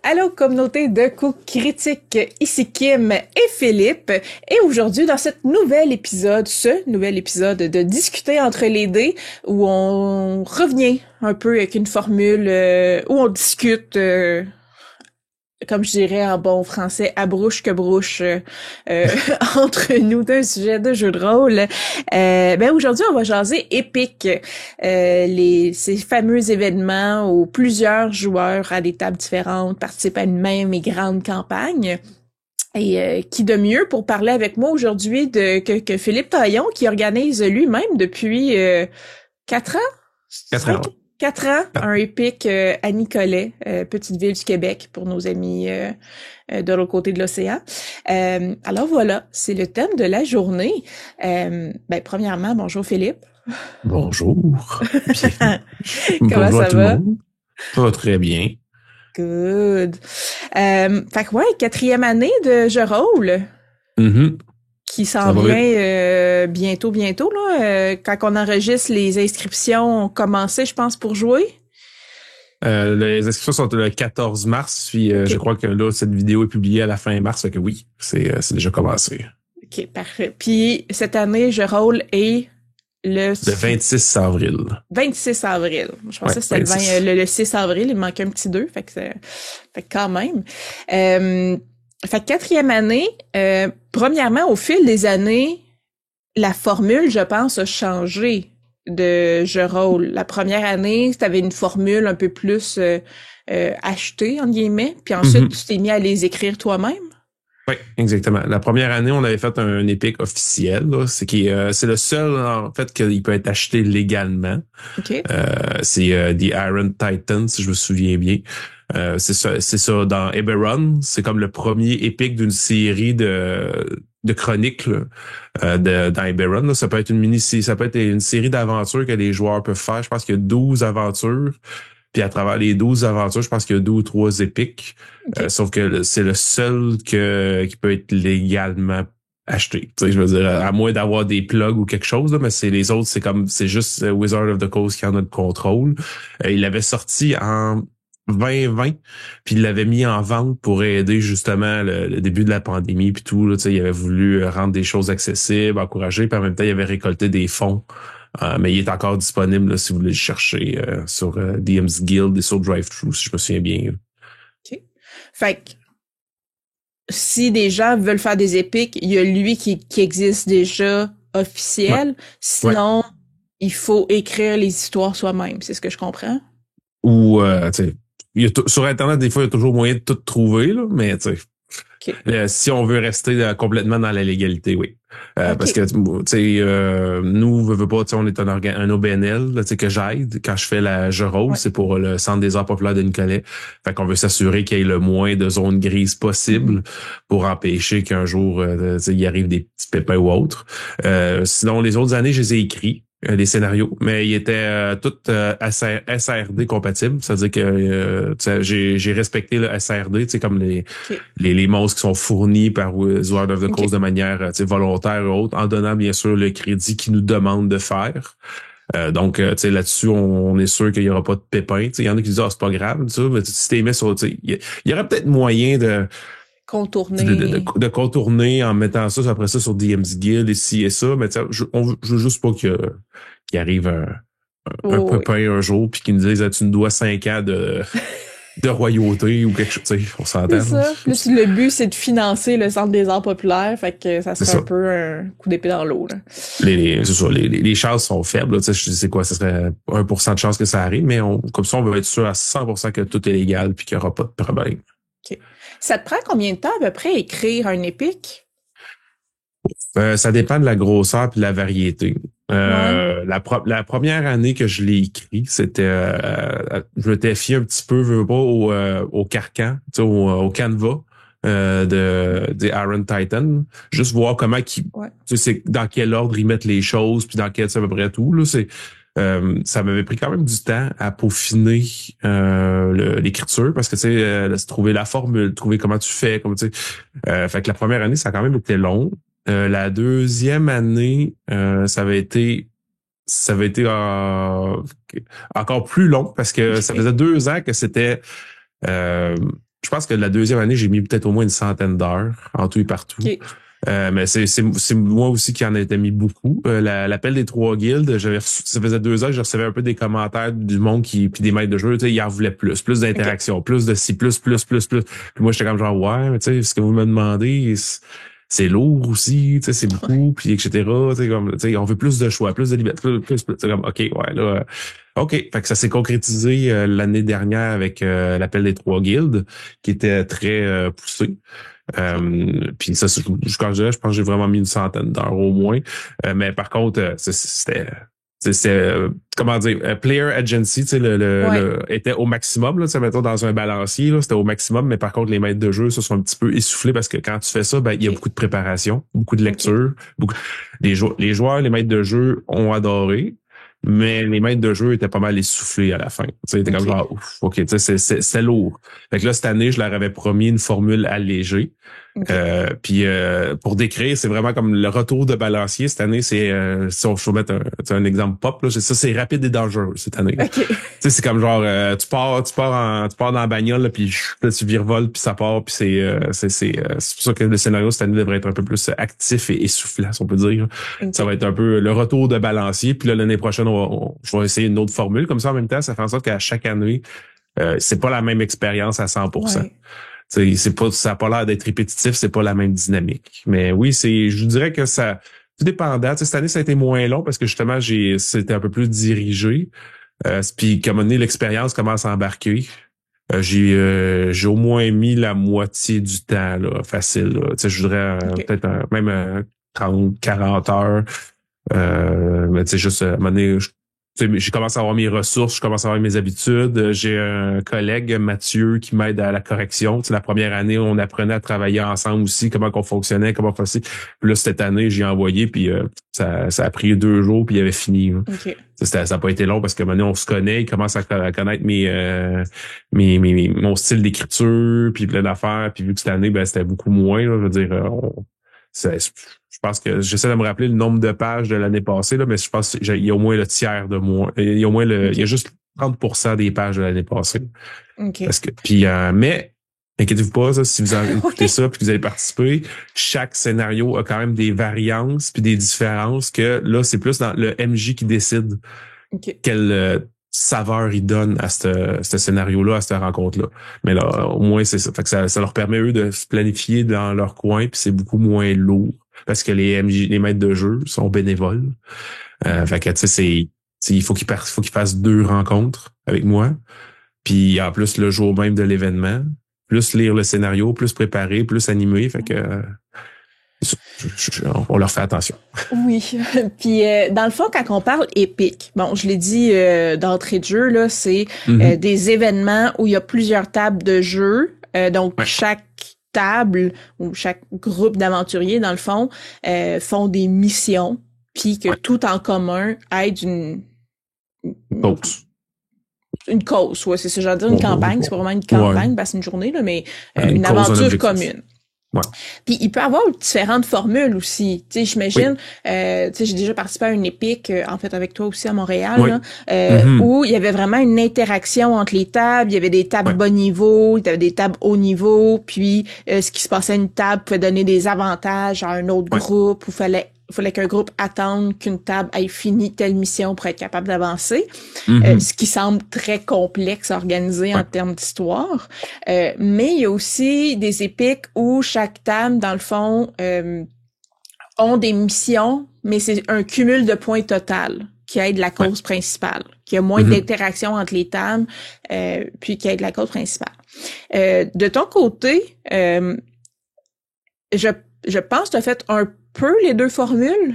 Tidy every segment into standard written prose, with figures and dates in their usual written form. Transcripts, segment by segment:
Allô, communauté de coups critiques, ici Kim et Philippe. Et aujourd'hui, dans ce nouvel épisode de Discuter entre les dés, où on revient un peu avec une formule où on discute, comme je dirais en bon français, à brouche que brouche, entre nous d'un sujet de jeu de rôle. Aujourd'hui, on va jaser Epic, ces fameux événements où plusieurs joueurs à des tables différentes participent à une même et grande campagne. Et qui de mieux pour parler avec moi aujourd'hui que Philippe Taillon, qui organise lui-même depuis 4 ans? 4 ans. 4 ans, un Epic à Nicolet, petite ville du Québec pour nos amis de l'autre côté de l'océan. Alors voilà, c'est le thème de la journée. Premièrement, bonjour Philippe. Bonjour. Comment Bonjour ça à tout le va? monde. Ça va très bien. Good. Fait que ouais, 4e année de jeu rôle. Mm-hmm. Qui s'en vient bientôt là. Quand on enregistre, les inscriptions ont commencé, je pense, pour jouer. Les inscriptions sont le 14 mars, puis Okay. Je crois que là, cette vidéo est publiée à la fin mars, fait que oui, c'est déjà commencé. OK, parfait. Puis cette année, je rôle est le 26 avril. 26 avril. Je pensais que c'était le 6 avril, il manquait un petit 2, fait que quand même. Fait que 4e année, premièrement, au fil des années, la formule, je pense, a changé de jeu rôle. La première année, tu avais une formule un peu plus achetée, entre guillemets, puis ensuite, tu t'es mis à les écrire toi-même. Oui, exactement. La première année, on avait fait un Epic officiel. Là. C'est le seul, en fait, qu'il peut être acheté légalement. Okay. C'est The Iron Titan, si je me souviens bien. C'est ça dans Eberron. C'est comme le premier Epic d'une série de chroniques dans Eberron. Là. Ça peut être une série d'aventures que les joueurs peuvent faire. Je pense qu'il y a 12 aventures. Puis à travers les 12 aventures, je pense qu'il y a 2 ou 3 épiques. Okay. Sauf que c'est le seul qui peut être légalement acheté. Tu sais, je veux dire, à moins d'avoir des plugs ou quelque chose, là, mais les autres, c'est juste Wizard of the Coast qui en a le contrôle. Il l'avait sorti en 2020, puis il l'avait mis en vente pour aider justement le début de la pandémie puis tout. Là, tu sais, il avait voulu rendre des choses accessibles, encourager, puis en même temps, il avait récolté des fonds. Mais il est encore disponible là, si vous voulez le chercher sur DM's Guild et sur DriveThru, si je me souviens bien. OK. Fait que si des gens veulent faire des épiques, il y a lui qui existe déjà officiel. Ouais. Sinon, il faut écrire les histoires soi-même. C'est ce que je comprends? Ou, tu sais, sur Internet, des fois, il y a toujours moyen de tout trouver, là, mais tu sais. Okay. Si on veut rester complètement dans la légalité, oui. Okay. Parce que, tu sais, nous, veut pas, on est un OBNL, tu sais, que j'aide quand je fais la jeu rôle, c'est pour le Centre des arts populaires de Nicolet. Fait qu'on veut s'assurer qu'il y ait le moins de zones grises possible pour empêcher qu'un jour, il arrive des petits pépins ou autres. Sinon, les autres années, je les ai écrits. Les scénarios, mais ils étaient tous SRD compatibles, c'est-à-dire que j'ai respecté le SRD, tu sais, comme les monstres qui sont fournis par Wizard of the Coast de manière volontaire ou autre, en donnant bien sûr le crédit qu'ils nous demandent de faire. Donc, tu sais, là-dessus, on est sûr qu'il y aura pas de pépins. Il y en a qui disent c'est pas grave, ça, mais si t'es mis sur, il y aurait peut-être moyen de contourner. De contourner en mettant ça après ça sur DM's Guild et ci et ça, mais je veux juste pas qu'il arrive un pépin un jour puis qu'il nous dise tu nous dois 5 ans de royauté ou quelque chose, tu sais, on s'entend. C'est ça. Là, le but, c'est de financer le Centre des arts populaires, fait que ça serait un peu un coup d'épée dans l'eau. C'est ça, les chances sont faibles, tu sais, c'est quoi, ce serait 1% de chance que ça arrive, mais comme ça, on veut être sûr à 100% que tout est légal puis qu'il n'y aura pas de problème. OK. Ça te prend combien de temps à peu près écrire un épique? Ça dépend de la grosseur et de la variété. La première année que je l'ai écrit, c'était je m'étais fié un petit peu, veux pas, au carcan, au canevas des Iron Titan. Juste voir comment c'est dans quel ordre ils mettent les choses, puis dans quel c'est à peu près tout. Là, ça m'avait pris quand même du temps à peaufiner l'écriture parce que tu sais trouver la formule, trouver comment tu fais, comment tu sais. Fait que la première année, ça a quand même été long. La deuxième année, ça avait été encore plus long parce que ça faisait 2 ans que c'était je pense que la deuxième année, j'ai mis peut-être au moins une centaine d'heures en tout et partout. Okay. Mais c'est moi aussi qui en ai mis beaucoup. L'appel des 3 guildes, ça faisait 2 ans que je recevais un peu des commentaires du monde puis des maîtres de jeu, tu sais, ils en voulaient plus d'interaction, plus de ci, plus. Puis moi, j'étais comme genre, ouais, mais tu sais, ce que vous me demandez, c'est lourd aussi, tu sais, c'est beaucoup, puis etc. Tu sais, comme, tu sais, on veut plus de choix, plus de liberté, plus. C'est comme, ok, ouais, là, ok. Fait que ça s'est concrétisé l'année dernière avec l'appel des 3 guildes, qui était très poussé. Puis ça, quand je dirais, je pense que j'ai vraiment mis une centaine d'heures au moins. Mais par contre, c'était comment dire, player agency, tu sais, était au maximum, là, tu sais, mettons, dans un balancier, là, c'était au maximum, mais par contre, les maîtres de jeu se sont un petit peu essoufflés parce que quand tu fais ça, ben, il y a beaucoup de préparation, beaucoup de lecture, les joueurs, les maîtres de jeu ont adoré. Mais les maîtres de jeu étaient pas mal essoufflés à la fin. Tu sais, c'était comme genre, ouf, ok, tu sais, c'est lourd. Fait que là, cette année, je leur avais promis une formule allégée. Puis pour décrire, c'est vraiment comme le retour de balancier. Cette année, c'est si on faut mettre un exemple pop, là, ça, c'est rapide et dangereux cette année. Tu sais, c'est comme genre tu pars dans la bagnole, là, puis là, tu virevoltes, puis ça part, puis c'est pour ça que le scénario cette année devrait être un peu plus actif et essoufflant, si on peut dire. Ça va être un peu le retour de balancier. Puis là, l'année prochaine, je vais essayer une autre formule. Comme ça, en même temps, ça fait en sorte qu'à chaque année, c'est pas la même expérience à 100%. Ouais. Ça a pas l'air d'être répétitif, c'est pas la même dynamique. Mais oui, je vous dirais que ça, tout dépendant. Cette année, ça a été moins long parce que justement, c'était un peu plus dirigé. Puis, comme donné, l'expérience commence à embarquer. J'ai au moins mis la moitié du temps, là, facile, là. Je voudrais peut-être même 30, 40 heures. Mais tu sais, juste à un moment donné, j'ai commencé à avoir mes ressources, je commence à avoir mes habitudes. J'ai un collègue, Mathieu, qui m'aide à la correction. La première année, on apprenait à travailler ensemble aussi, comment qu'on fonctionnait, comment on faisait. Puis là, cette année, j'ai envoyé, puis ça a pris 2 jours, puis il avait fini. Ça n'a pas été long parce que maintenant, on se connaît, il commence à connaître mon style d'écriture, puis plein d'affaires. Puis vu que cette année, ben c'était beaucoup moins, là, je veux dire, je pense que j'essaie de me rappeler le nombre de pages de l'année passée, là, mais je pense qu'il y a au moins le tiers de moi. Il y a au moins il y a juste 30% des pages de l'année passée. Parce que, puis, mais, inquiétez-vous pas, ça, si vous avez écouté ça puis que vous avez participé, chaque scénario a quand même des variances puis des différences que là, c'est plus dans le MJ qui décide quelle saveur il donne à ce scénario-là, à cette rencontre-là. Mais là, au moins, c'est ça. Fait que ça leur permet, eux, de se planifier dans leur coin puis c'est beaucoup moins lourd. Parce que les maîtres de jeu sont bénévoles. Fait que, tu sais, il faut qu'ils fassent 2 rencontres avec moi. Puis, en plus, le jour même de l'événement, plus lire le scénario, plus préparer, plus animer. Fait que, on leur fait attention. Oui. Puis, dans le fond, quand on parle épique, bon, je l'ai dit d'entrée de jeu, là, c'est des événements où il y a plusieurs tables de jeu. Donc, chaque table ou chaque groupe d'aventuriers, dans le fond, font des missions, puis que tout en commun aide une cause, ouais, c'est ça, j'allais dire une campagne, c'est pas vraiment une campagne, parce que c'est une journée, là, mais une aventure commune. Ouais. Puis il peut y avoir différentes formules aussi. Tu sais, j'imagine, tu sais, j'ai déjà participé à une épique, en fait, avec toi aussi à Montréal, là, où il y avait vraiment une interaction entre les tables. Il y avait des tables bas niveau, il y avait des tables haut niveau. Puis ce qui se passait à une table pouvait donner des avantages à un autre groupe. Où fallait qu'un groupe attende qu'une table ait fini telle mission pour être capable d'avancer. Ce qui semble très complexe à organiser en termes d'histoire. Mais il y a aussi des épiques où chaque table, dans le fond, ont des missions, mais c'est un cumul de points total qui aide la cause principale, qui a moins d'interaction entre les tables, puis qui aide la cause principale. De ton côté, je pense que tu as fait un peu les 2 formules.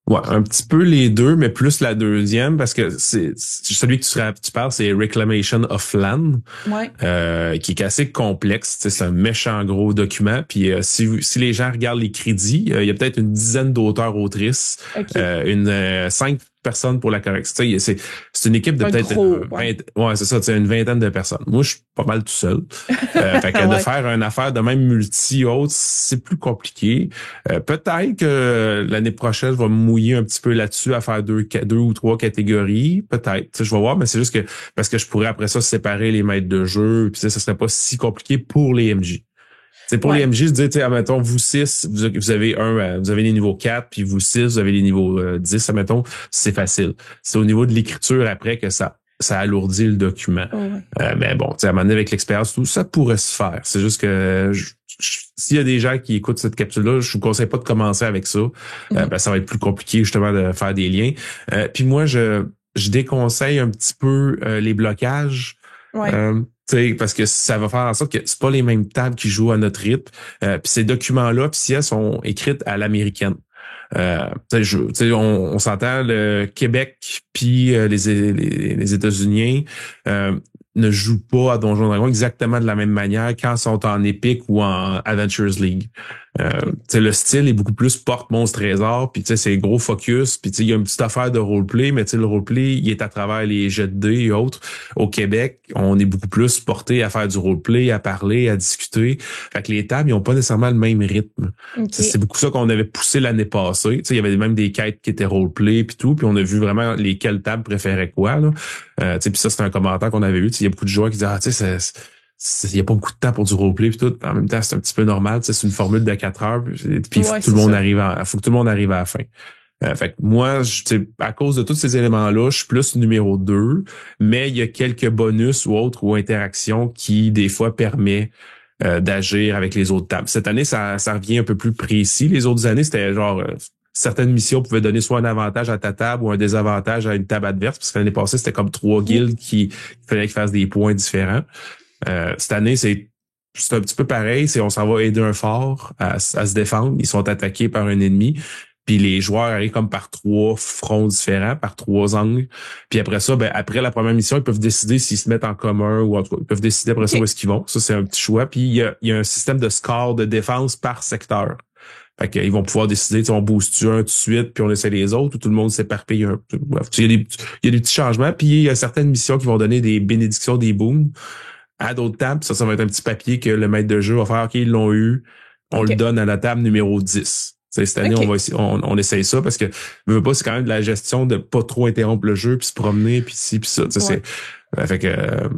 Ouais, un petit peu les 2, mais plus la deuxième, parce que c'est celui que tu parles, c'est Reclamation of Land, qui est assez complexe. C'est un méchant gros document. Puis si les gens regardent les crédits, il y a peut-être une dizaine d'auteurs-autrices, 5 personnes pour la correction. C'est une équipe de peut-être c'est ça, une vingtaine de personnes. Moi, je suis pas mal tout seul. Fait que de faire une affaire de même multi-autres, c'est plus compliqué. Peut-être que l'année prochaine, je vais me mouiller un petit peu là-dessus à faire deux ou trois catégories. Peut-être. Je vais voir, mais c'est juste que parce que je pourrais après ça séparer les maîtres de jeu, puis ça serait pas si compliqué pour les MJ. C'est pour les MJ, je dis, admettons, vous 6, vous avez vous avez les niveaux 4, puis vous 6, vous avez les niveaux 10, admettons, c'est facile. C'est au niveau de l'écriture après que ça alourdit le document. Mais bon, à un moment donné, avec l'expérience, tout ça pourrait se faire. C'est juste que s'il y a des gens qui écoutent cette capsule-là, je vous conseille pas de commencer avec ça. Ça va être plus compliqué justement de faire des liens. Puis moi, je déconseille un petit peu les blocages. Parce que ça va faire en sorte que c'est pas les mêmes tables qui jouent à notre rythme. Puis ces documents-là, puis si elles sont écrites à l'américaine. On s'entend, le Québec puis les États-Unis ne jouent pas à Donjons & Dragons exactement de la même manière quand ils sont en Epic ou en Adventures League. Le style est beaucoup plus porte monstre trésor, puis c'est gros focus, puis il y a une petite affaire de roleplay, mais le roleplay il est à travers les jets de dés et autres. Au Québec, on est beaucoup plus porté à faire du roleplay, à parler, à discuter. Fait que les tables, ils ont pas nécessairement le même rythme. C'est beaucoup ça qu'on avait poussé l'année passée. Il y avait même des quêtes qui étaient roleplay puis tout, puis on a vu vraiment lesquelles tables préféraient quoi là. Puis ça c'est un commentaire qu'on avait eu. Il y a beaucoup de joueurs qui disaient il y a pas beaucoup de temps pour du roleplay puis tout. En même temps, c'est un petit peu normal. C'est une formule de 4 heures. Puis il faut que tout le monde arrive à la fin. Fait que moi, à cause de tous ces éléments-là, je suis plus numéro 2, mais il y a quelques bonus ou autres ou interactions qui, des fois, permet d'agir avec les autres tables. Cette année, ça revient un peu plus précis. Les autres années, c'était genre certaines missions pouvaient donner soit un avantage à ta table ou un désavantage à une table adverse, parce que l'année passée, c'était comme 3 guildes qui fallait qu'ils fassent des points différents. Cette année, c'est un petit peu pareil. On s'en va aider un fort à se défendre. Ils sont attaqués par un ennemi. Puis les joueurs arrivent comme par 3 fronts différents, par 3 angles. Puis après ça, après la première mission, ils peuvent décider s'ils se mettent en commun ou en tout cas, ils peuvent décider après ça où est-ce qu'ils vont. Ça, c'est un petit choix. Puis il y a un système de score de défense par secteur. Fait qu'ils vont pouvoir décider, on booste un tout de suite, puis on essaie les autres, ou tout le monde s'éparpille un peu. Bref, il y a des petits changements. Puis il y a certaines missions qui vont donner des bénédictions, des booms. À d'autres tables, ça va être un petit papier que le maître de jeu va faire, OK, ils l'ont eu, on le donne à la table numéro 10. Cette année, on essaye ça parce que c'est quand même de la gestion de pas trop interrompre le jeu puis se promener puis ci puis ça. Fait que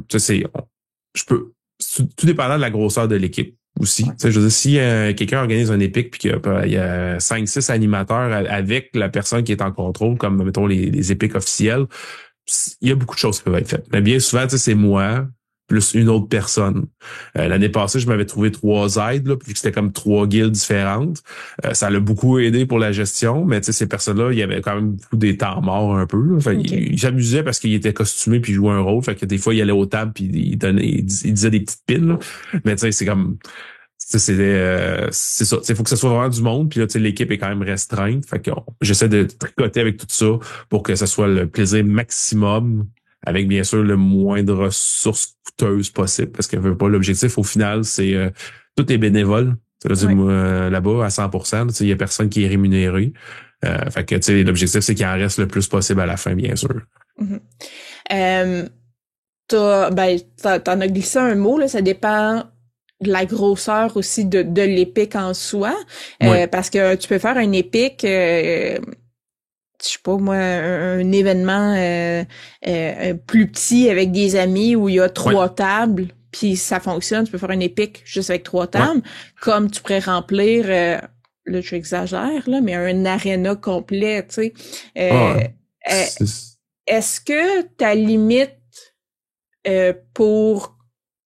tout dépendant de la grosseur de l'équipe aussi. Je veux dire, si quelqu'un organise un épique puis qu'il y a 5-6 animateurs avec la personne qui est en contrôle, comme mettons les épiques officielles, il y a beaucoup de choses qui peuvent être faites. Mais bien souvent, c'est moi plus une autre personne. L'année passée, je m'avais trouvé 3 aides, là, puis que c'était comme 3 guildes différentes. Ça l'a beaucoup aidé pour la gestion, mais ces personnes-là, il y avait quand même beaucoup des temps morts un peu. Là. Fait, il s'amusait parce qu'il était costumé puis il jouait un rôle. Fait que des fois, il allait aux tables puis il disait des petites pines. Là. Mais c'est comme... c'est ça. Il faut que ce soit vraiment du monde. Puis là, l'équipe est quand même restreinte. Fait que j'essaie de tricoter avec tout ça pour que ce soit le plaisir maximum, avec bien sûr le moins de ressources coûteuses possible, parce que l'objectif au final, c'est tout est bénévole. Là-bas, à 100%, il y a personne qui est rémunéré. Fait que l'objectif, c'est qu'il en reste le plus possible à la fin, bien sûr. Mm-hmm. T'en as glissé un mot, là, ça dépend de la grosseur aussi de l'épique en soi. Parce que tu peux faire un épique je sais pas moi, un événement plus petit avec des amis où il y a 3 tables, puis ça fonctionne, tu peux faire un épique juste avec 3 tables, comme tu pourrais remplir, là j'exagère, là, mais un aréna complet, tu sais. Est-ce que ta limite pour,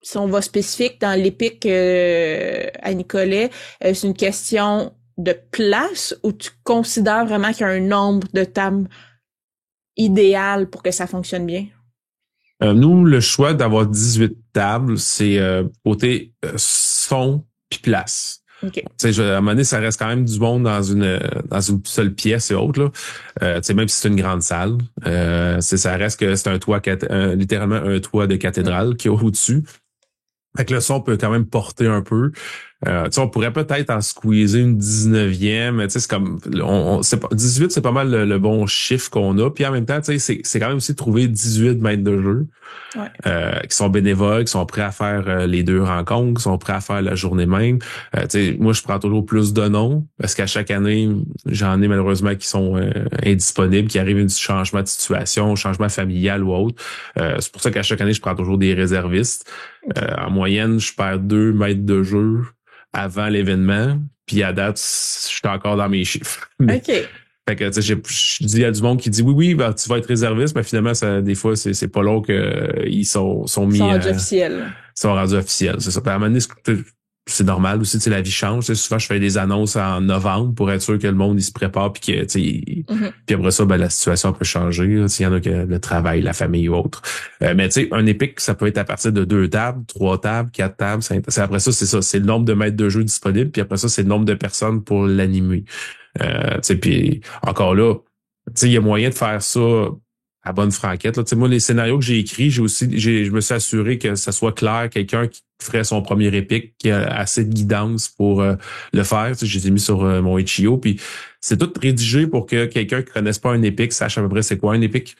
si on va spécifique dans l'épique à Nicolet, c'est une question de place ou tu considères vraiment qu'il y a un nombre de tables idéal pour que ça fonctionne bien? Nous, le choix d'avoir 18 tables, c'est côté son puis place. Okay. À un moment donné, ça reste quand même du monde dans une seule pièce et autres. Même si c'est une grande salle, ça reste que c'est un toit, littéralement un toit de cathédrale qui est au-dessus. Fait que le son peut quand même porter un peu. Tu sais, on pourrait peut-être en squeezer une 19e, mais tu sais, c'est comme, c'est pas, 18, c'est pas mal le bon chiffre qu'on a. Puis en même temps, tu sais, c'est quand même aussi de trouver 18 maîtres de jeu Ouais. qui sont bénévoles, qui sont prêts à faire les 2 rencontres, qui sont prêts à faire la journée même. Tu sais, moi, je prends toujours plus de noms parce qu'à chaque année, j'en ai malheureusement qui sont indisponibles, qui arrivent un changement de situation, changement familial ou autre. C'est pour ça qu'à chaque année, je prends toujours des réservistes. En moyenne, je perds 2 maîtres de jeu avant l'événement, puis à date, je suis encore dans mes chiffres. OK. Fait que, tu sais, je dis à du monde qui dit oui, ben, tu vas être réserviste, mais finalement, ça, des fois, c'est pas long que ils sont mis. Ils sont rendus officiels. Ils sont rendus officiels, c'est ça. Puis à un moment donné, c'est normal aussi, tu sais, la vie change. Tu sais, souvent, je fais des annonces en novembre pour être sûr que le monde, il se prépare, puis que, tu sais, puis après ça, ben, la situation peut changer. S'il y en a que le travail, la famille ou autre. Mais tu sais, un épique, ça peut être à partir de 2 tables, 3 tables, 4 tables. Après ça, c'est ça. C'est le nombre de maîtres de jeu disponibles, puis après ça, c'est le nombre de personnes pour l'animer. Tu sais, puis encore là, tu sais, il y a moyen de faire ça à bonne franquette. Là. Tu sais, moi, les scénarios que j'ai écrits, je me suis assuré que ça soit clair, quelqu'un qui ferait son premier épique, qui a assez de guidance pour le faire. Tu sais, je les ai mis sur mon Itch.io, puis c'est tout rédigé pour que quelqu'un qui connaisse pas un épique sache à peu près c'est quoi un épique.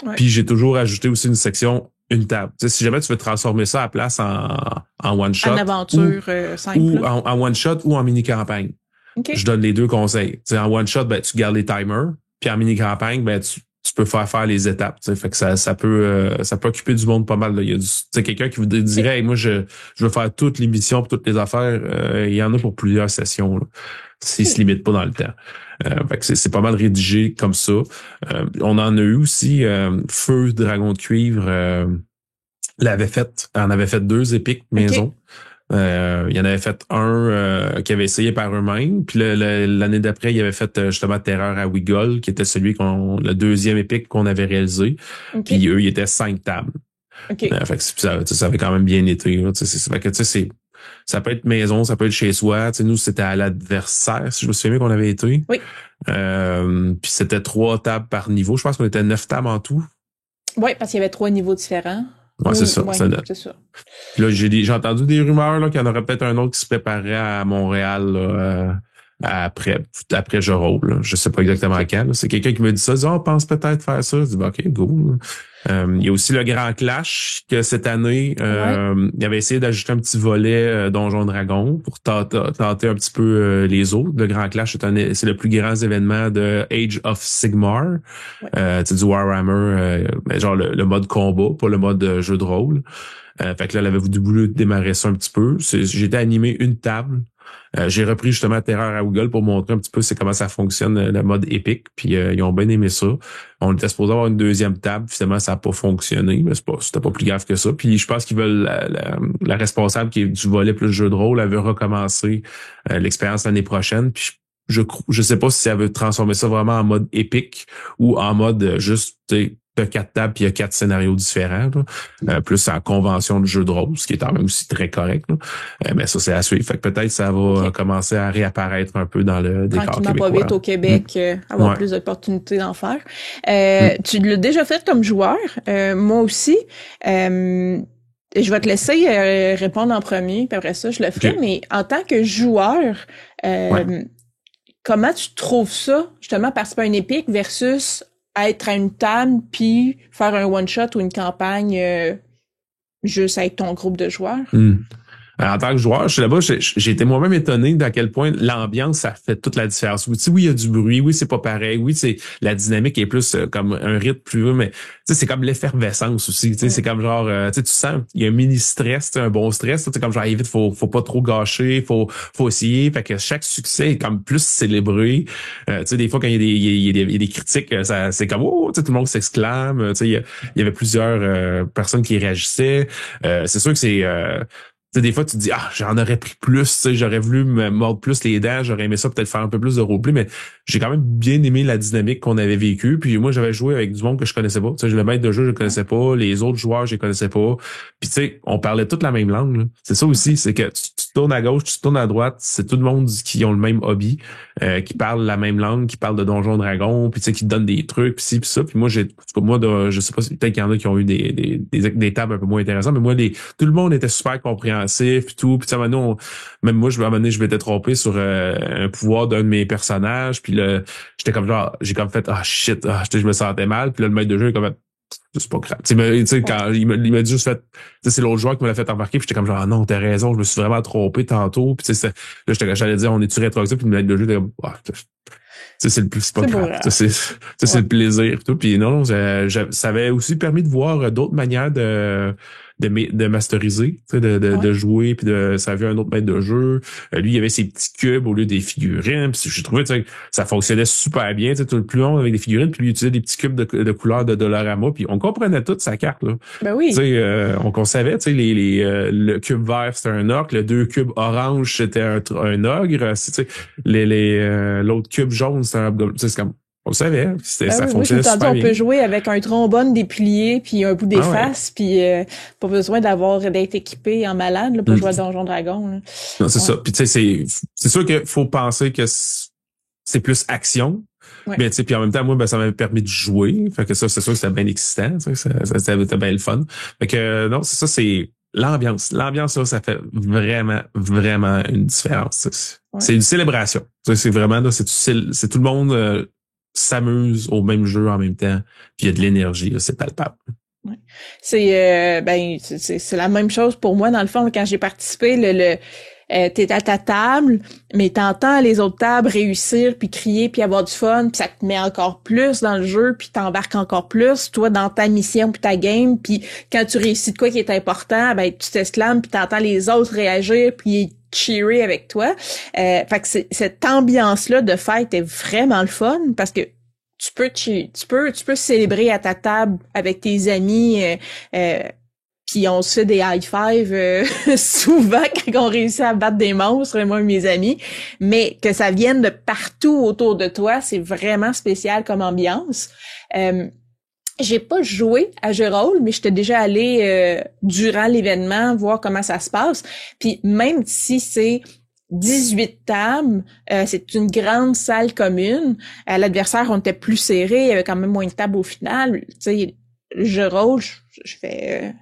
Ouais. Puis j'ai toujours ajouté aussi une section une table. Tu sais, si jamais tu veux transformer ça à place en one shot, en aventure simple, ou en one shot ou en mini campagne. Okay. Je donne les 2 conseils. T'sais, en one shot, ben tu gardes les timers, puis en mini campagne, ben tu peux faire les étapes. T'sais. Fait que ça peut occuper du monde pas mal. Là. Il y a quelqu'un qui vous dirait hey, moi je veux faire toutes les missions, pour toutes les affaires. Il y en a pour plusieurs sessions. Là. S'ils se limitent pas dans le temps. Fait que c'est pas mal rédigé comme ça. On en a eu aussi Feu Dragon de Cuivre on avait fait 2 épiques maison. Il y en avait fait un qui avait essayé par eux-mêmes. Puis l'année d'après, il avait fait justement Terreur à Wiggle, qui était celui le 2e épique qu'on avait réalisé. Okay. Puis eux, ils étaient 5 tables. Okay. Fait que ça avait quand même bien été. Là, fait que ça peut être maison, ça peut être chez soi. T'sais, nous, c'était à l'adversaire, si je me souviens bien qu'on avait été. Oui. Puis c'était 3 tables par niveau. Je pense qu'on était 9 tables en tout. Oui, parce qu'il y avait 3 niveaux différents. Ouais, oui, c'est ça. Ouais, c'est ça. Puis là, j'ai entendu des rumeurs là, qu'il y en aurait peut-être un autre qui se préparait à Montréal là, après je roule. Je sais pas exactement quand. Là. C'est quelqu'un qui me dit ça. On pense peut-être faire ça. Je dis OK, go. Il y a aussi le Grand Clash que cette année, il avait essayé d'ajouter un petit volet Donjon Dragon pour tenter un petit peu les autres. Le Grand Clash c'est le plus grand événement de Age of Sigmar. C'est du Warhammer, genre le mode combat, pas le mode jeu de rôle. Fait que là, elle avait voulu démarrer ça un petit peu. J'étais animé une table. J'ai repris justement Terreur à Google pour montrer un petit peu comment ça fonctionne, le mode épique. Puis ils ont bien aimé ça. On était supposé avoir une 2e table. Finalement, ça n'a pas fonctionné, mais c'était pas plus grave que ça. Puis je pense qu'ils veulent la responsable qui est du volet plus jeu de rôle, elle veut recommencer l'expérience l'année prochaine. Puis je sais pas si elle veut transformer ça vraiment en mode épique ou en mode juste de 4 tables puis il y a 4 scénarios différents, plus en convention de jeu de rôle, ce qui est quand même aussi très correct. Mais ça, c'est à suivre. Fait que peut-être ça va commencer à réapparaître un peu dans le décor québécois. Pas vite au Québec, avoir plus d'opportunités d'en faire. Tu l'as déjà fait comme joueur, moi aussi. Je vais te laisser répondre en premier, puis après ça, je le ferai. Mais en tant que joueur, comment tu trouves ça, justement, participer à une épique versus être à une table puis faire un one-shot ou une campagne juste avec ton groupe de joueurs? En tant que joueur, je suis là-bas, j'ai été moi-même étonné d'à quel point l'ambiance, ça fait toute la différence. Oui, il y a du bruit, oui, c'est pas pareil, oui, la dynamique est plus comme un rythme plus, mais c'est comme l'effervescence aussi. C'est comme genre, tu sens, il y a un mini stress, un bon stress. C'est comme genre, vite, faut pas trop gâcher, faut essayer. Fait que chaque succès est comme plus célébré. Des fois quand il y a des critiques, c'est comme tout le monde s'exclame. Il y avait plusieurs personnes qui réagissaient. C'est sûr que c'est des fois, tu te dis, j'en aurais pris plus, j'aurais voulu me mordre plus les dents, j'aurais aimé ça peut-être faire un peu plus de roleplay, mais j'ai quand même bien aimé la dynamique qu'on avait vécue. Puis moi, j'avais joué avec du monde que je connaissais pas. Le maître de jeu, je le connaissais pas. Les autres joueurs, je les connaissais pas. Puis on parlait toute la même langue. Là. C'est ça aussi, c'est que tu tournes à gauche, tu tournes à droite, c'est tout le monde qui ont le même hobby, qui parle la même langue, qui parle de Donjons Dragons, puis tu sais, qui te donne des trucs, puis ci, puis ça. Puis moi, je sais pas, peut-être qu'il y en a qui ont eu des tables un peu moins intéressantes, mais moi, tout le monde était super compréhensif, puis tout. Puis tu sais, maintenant, même moi, à un moment donné, je m'étais trompé sur un pouvoir d'un de mes personnages, puis là, j'étais comme genre, j'ai comme fait, shit, je me sentais mal, puis là, le maître de jeu est comme c'est pas grave. Tu sais, quand il m'a dit juste fait, c'est l'autre joueur qui me l'a fait embarquer, puis j'étais comme genre, non, t'as raison, je me suis vraiment trompé tantôt, puis tu sais, là, j'allais dire, on est-tu rétroactif, puis le maître de jeu était comme, c'est pas grave. C'est le plaisir, tout. Puis non, ça avait aussi permis de voir d'autres manières de masteriser, de jouer, puis ça avait un autre maître de jeu. Lui, il avait ses petits cubes au lieu des figurines. Puis je trouvais que ça fonctionnait super bien. Tout le plus long avec des figurines, puis lui, il utilisait des petits cubes de couleur de Dollarama, puis on comprenait toute sa carte, là. Ben oui. On savait, le cube vert, c'était un orc, le 2 cubes orange, c'était un ogre. L'autre cube jaune, c'était un hobgoblin. C'est comme on le savait, ça fonctionnait super bien. On peut jouer avec un trombone, des piliers, puis un bout des faces, puis pas besoin d'être équipé en malade là, pour jouer à Donjon Dragon. Là. Non, c'est ça. Puis tu sais, c'est sûr qu'il faut penser que c'est plus action. Ouais. Mais tu sais, puis en même temps, moi, ça m'avait permis de jouer. Fait que ça, c'est sûr que c'était bien excitant. C'était bien le fun. Fait que non, c'est ça, c'est l'ambiance. L'ambiance, ça fait vraiment, vraiment une différence. Ouais. C'est une célébration. C'est vraiment là, c'est tout le monde s'amuse au même jeu en même temps, puis il y a de l'énergie, là, c'est palpable. Ouais. C'est la même chose pour moi dans le fond quand j'ai participé. T'es à ta table, mais t'entends les autres tables réussir puis crier puis avoir du fun, puis ça te met encore plus dans le jeu puis t'embarques encore plus toi dans ta mission puis ta game, puis quand tu réussis de quoi qui est important, ben tu t'exclames puis t'entends les autres réagir puis cheerer avec toi. Fait que cette ambiance là de fête est vraiment le fun parce que tu peux célébrer à ta table avec tes amis. Puis on se fait des high-five souvent quand on réussit à battre des monstres, moi et mes amis. Mais que ça vienne de partout autour de toi, c'est vraiment spécial comme ambiance. J'ai pas joué à jeu rôle, mais j'étais déjà allée durant l'événement voir comment ça se passe. Puis même si c'est 18 tables, c'est une grande salle commune. L'adversaire, on était plus serré, il y avait quand même moins de tables au final. Tu sais, jeu rôle, je fais...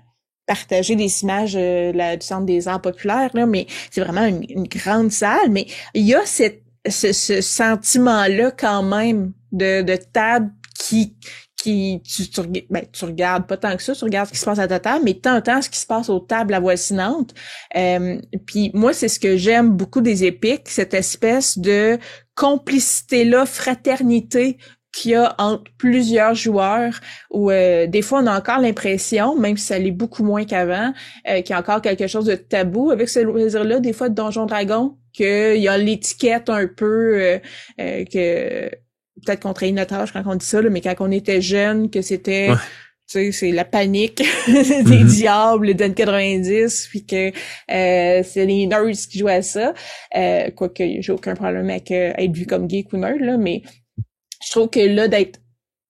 partager des images du Centre des arts populaires, là, mais c'est vraiment une grande salle. Mais il y a ce sentiment-là quand même de table qui tu regardes pas tant que ça, tu regardes ce qui se passe à ta table, mais t'entends ce qui se passe aux tables avoisinantes. Puis moi, c'est ce que j'aime beaucoup des épiques, cette espèce de complicité-là, fraternité qu'il y a entre plusieurs joueurs où des fois on a encore l'impression, même si ça l'est beaucoup moins qu'avant, qu'il y a encore quelque chose de tabou avec ce loisir-là, des fois de Donjon Dragon, qu'il y a l'étiquette un peu que peut-être qu'on trahit notre âge quand on dit ça, là, mais quand on était jeune, que c'était tu sais, c'est la panique des diables des années 90, puis que c'est les nerds qui jouaient à ça. Quoique j'ai aucun problème avec être vu comme geek ou nerd, là, mais je trouve que là, d'être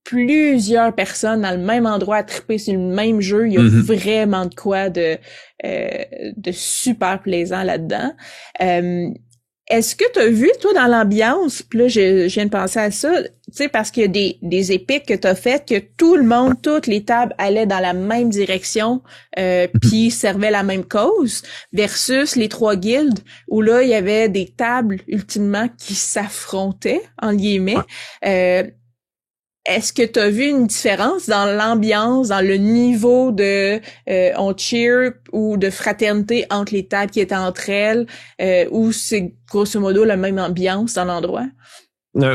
plusieurs personnes dans le même endroit à triper sur le même jeu, il y a vraiment de quoi de super plaisant là-dedans. Est-ce que tu as vu, toi, dans l'ambiance, puis là, je viens de penser à ça, tu sais, parce qu'il y a des épiques que tu as faites, que tout le monde, toutes les tables allaient dans la même direction, puis servaient la même cause, versus les 3 guildes, où là, il y avait des tables, ultimement, qui s'affrontaient, en guillemets. Est-ce que tu as vu une différence dans l'ambiance, dans le niveau de on cheer ou de fraternité entre les tables qui étaient entre elles, ou c'est grosso modo la même ambiance dans l'endroit?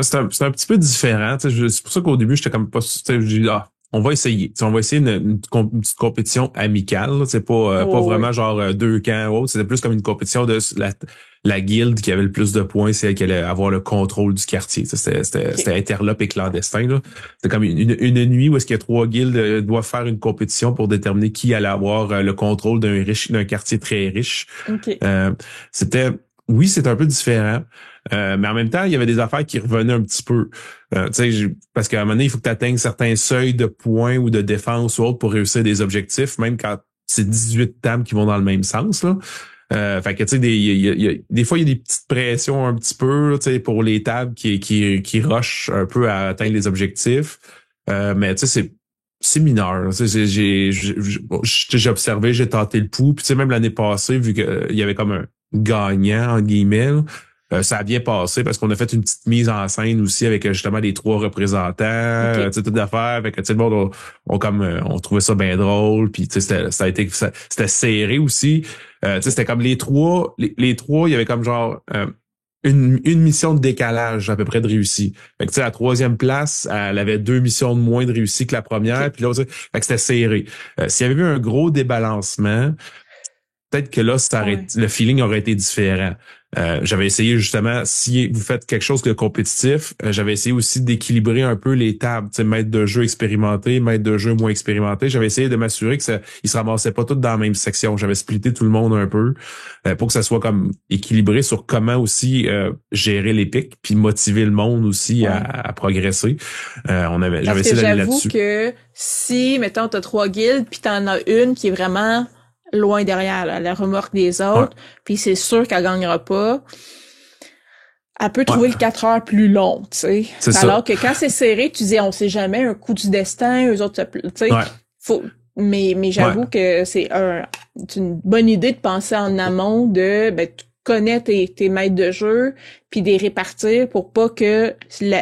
C'est un petit peu différent. C'est pour ça qu'au début, j'étais comme pas... on va essayer. On va essayer une petite compétition amicale. C'est pas vraiment genre 2 camps ou autre. C'était plus comme une compétition de la guilde qui avait le plus de points, c'est elle qui allait avoir le contrôle du quartier. C'était interlope et clandestin. Là. C'était comme une nuit où est-ce que 3 guildes doivent faire une compétition pour déterminer qui allait avoir le contrôle d'un quartier très riche. Okay. C'est un peu différent. Mais en même temps, il y avait des affaires qui revenaient un petit peu. Parce qu'à un moment donné, il faut que tu atteignes certains seuils de points ou de défense ou autre pour réussir des objectifs, même quand c'est 18 tables qui vont dans le même sens. Là. Fait que tu sais, des fois, il y a des petites pressions un petit peu, tu sais, pour les tables qui rushent un peu à atteindre les objectifs. Mais tu sais, c'est mineur. Tu sais, j'ai observé, j'ai tenté le pouls. Puis tu sais, même l'année passée, vu qu'il y avait comme un gagnant, en guillemets, ça a bien passé parce qu'on a fait une petite mise en scène aussi avec justement les trois représentants, OK. tu sais, toute l'affaire. Avec, tu sais, le monde, on trouvait ça bien drôle. Puis tu sais, c'était serré aussi. Tu sais, c'était comme les trois, il y avait comme genre une mission de décalage à peu près de réussi. Fait que tu sais, la troisième place, elle avait 2 missions de moins de réussi que la première. OK. Puis là, fait que c'était serré. S'il y avait eu un gros débalancement, peut-être que là, Ouais. le feeling aurait été différent. J'avais essayé justement, si vous faites quelque chose de compétitif, j'avais essayé aussi d'équilibrer un peu les tables, tu sais, maître de jeu expérimenté, maître de jeu moins expérimenté. J'avais essayé de m'assurer que ils se ramassaient pas tous dans la même section. J'avais splitté tout le monde un peu pour que ça soit comme équilibré sur comment aussi gérer les pics, puis motiver le monde aussi Ouais. à progresser. J'avais Parce que essayé d'aller j'avoue là-dessus. que si, mettons, t'as 3 guildes, puis t'en as une qui est vraiment loin derrière, là, la remorque des Ouais, autres, puis c'est sûr qu'elle gagnera pas, elle peut trouver le ouais, 4 heures plus long, tu sais. c'est ça. Alors que quand c'est serré, tu dis, on sait jamais, un coup du destin, eux autres, tu sais, Ouais, faut, mais ouais. j'avoue que c'est une bonne idée de penser en amont de, ben, tu connais tes maîtres de jeu, puis de les répartir pour pas que s'il y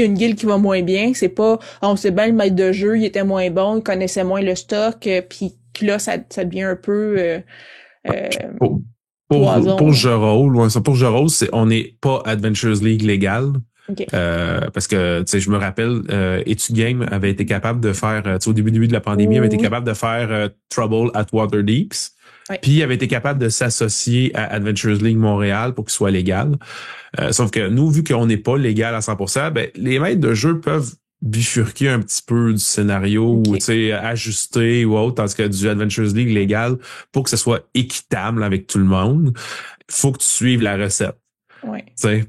a une guilde qui va moins bien, c'est pas, ah, on sait bien le maître de jeu, il était moins bon, il connaissait moins le stock, puis là, ça devient un peu, euh, Pour, poison, pour là. jeu rôle, ouais, ça, pour jeu rôle, on n'est pas Adventures League légal. OK. Parce que tu sais, je me rappelle, Etude Game avait été capable de faire, tu sais, au début de la pandémie, avait été Oui. capable de faire Trouble at Waterdeeps. Ouais. Puis il avait été capable de s'associer à Adventures League Montréal pour qu'il soit légal. Sauf que nous, vu qu'on n'est pas légal à 100%, ben, les maîtres de jeu peuvent bifurquer un petit peu du scénario ou OK. tu sais ajuster ou autre, tandis que du Adventures League légal, pour que ce soit équitable avec tout le monde, faut que tu suives la recette. Ouais. Tu sais,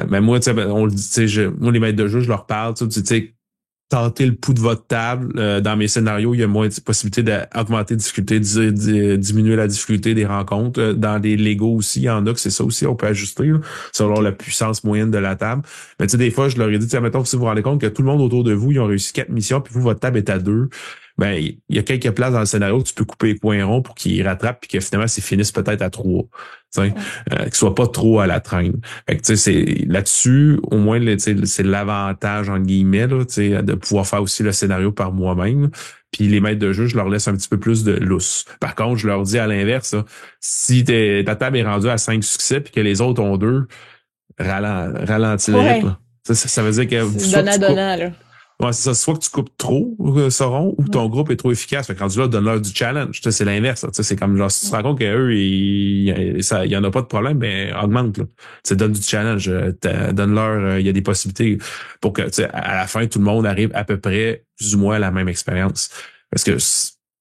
mais moi, tu sais, on le dit, tu sais, moi, les maîtres de jeu, je leur parle, tu sais, tenter le pouls de votre table. Dans mes scénarios, il y a moins de possibilités d'augmenter la difficulté, diminuer la difficulté des rencontres. Dans les Lego aussi, il y en a que c'est ça aussi, on peut ajuster là, selon OK. la puissance moyenne de la table. Mais tu sais, des fois, je leur ai dit, mettons, si vous vous rendez compte que tout le monde autour de vous, ils ont réussi 4 missions, puis vous, votre table est à 2, ben, il y a quelques places dans le scénario que tu peux couper les coins ronds pour qu'ils rattrapent, puis que finalement, s'ils finissent peut-être à 3. Tu sais, Ouais. qu'ils soient pas trop à la traîne. Fait que, tu sais, c'est là-dessus, au moins, tu sais, c'est l'avantage, en guillemets, là, tu sais, de pouvoir faire aussi le scénario par moi-même. Puis les maîtres de jeu, je leur laisse un petit peu plus de lousse. Par contre, je leur dis à l'inverse, là, si ta table est rendue à 5 succès puis que les autres ont 2, ralentis le rythme. Ouais. Là. Ça veut dire que C'est soit que tu coupes. donnant-donnant, là. Ouais, c'est ça. Soit que tu coupes trop, Sauron, ou ton Ouais. groupe est trop efficace. Fait que rendu là, donne-leur du challenge. Tu sais, c'est l'inverse. Tu sais, c'est comme genre, si tu te Ouais. rends compte qu'eux, il y en a pas de problème, ben, augmente, là. Tu sais, donne du challenge. Donne-leur, il y a des possibilités pour que, tu sais, à la fin, tout le monde arrive à peu près, plus ou moins à la même expérience. Parce que,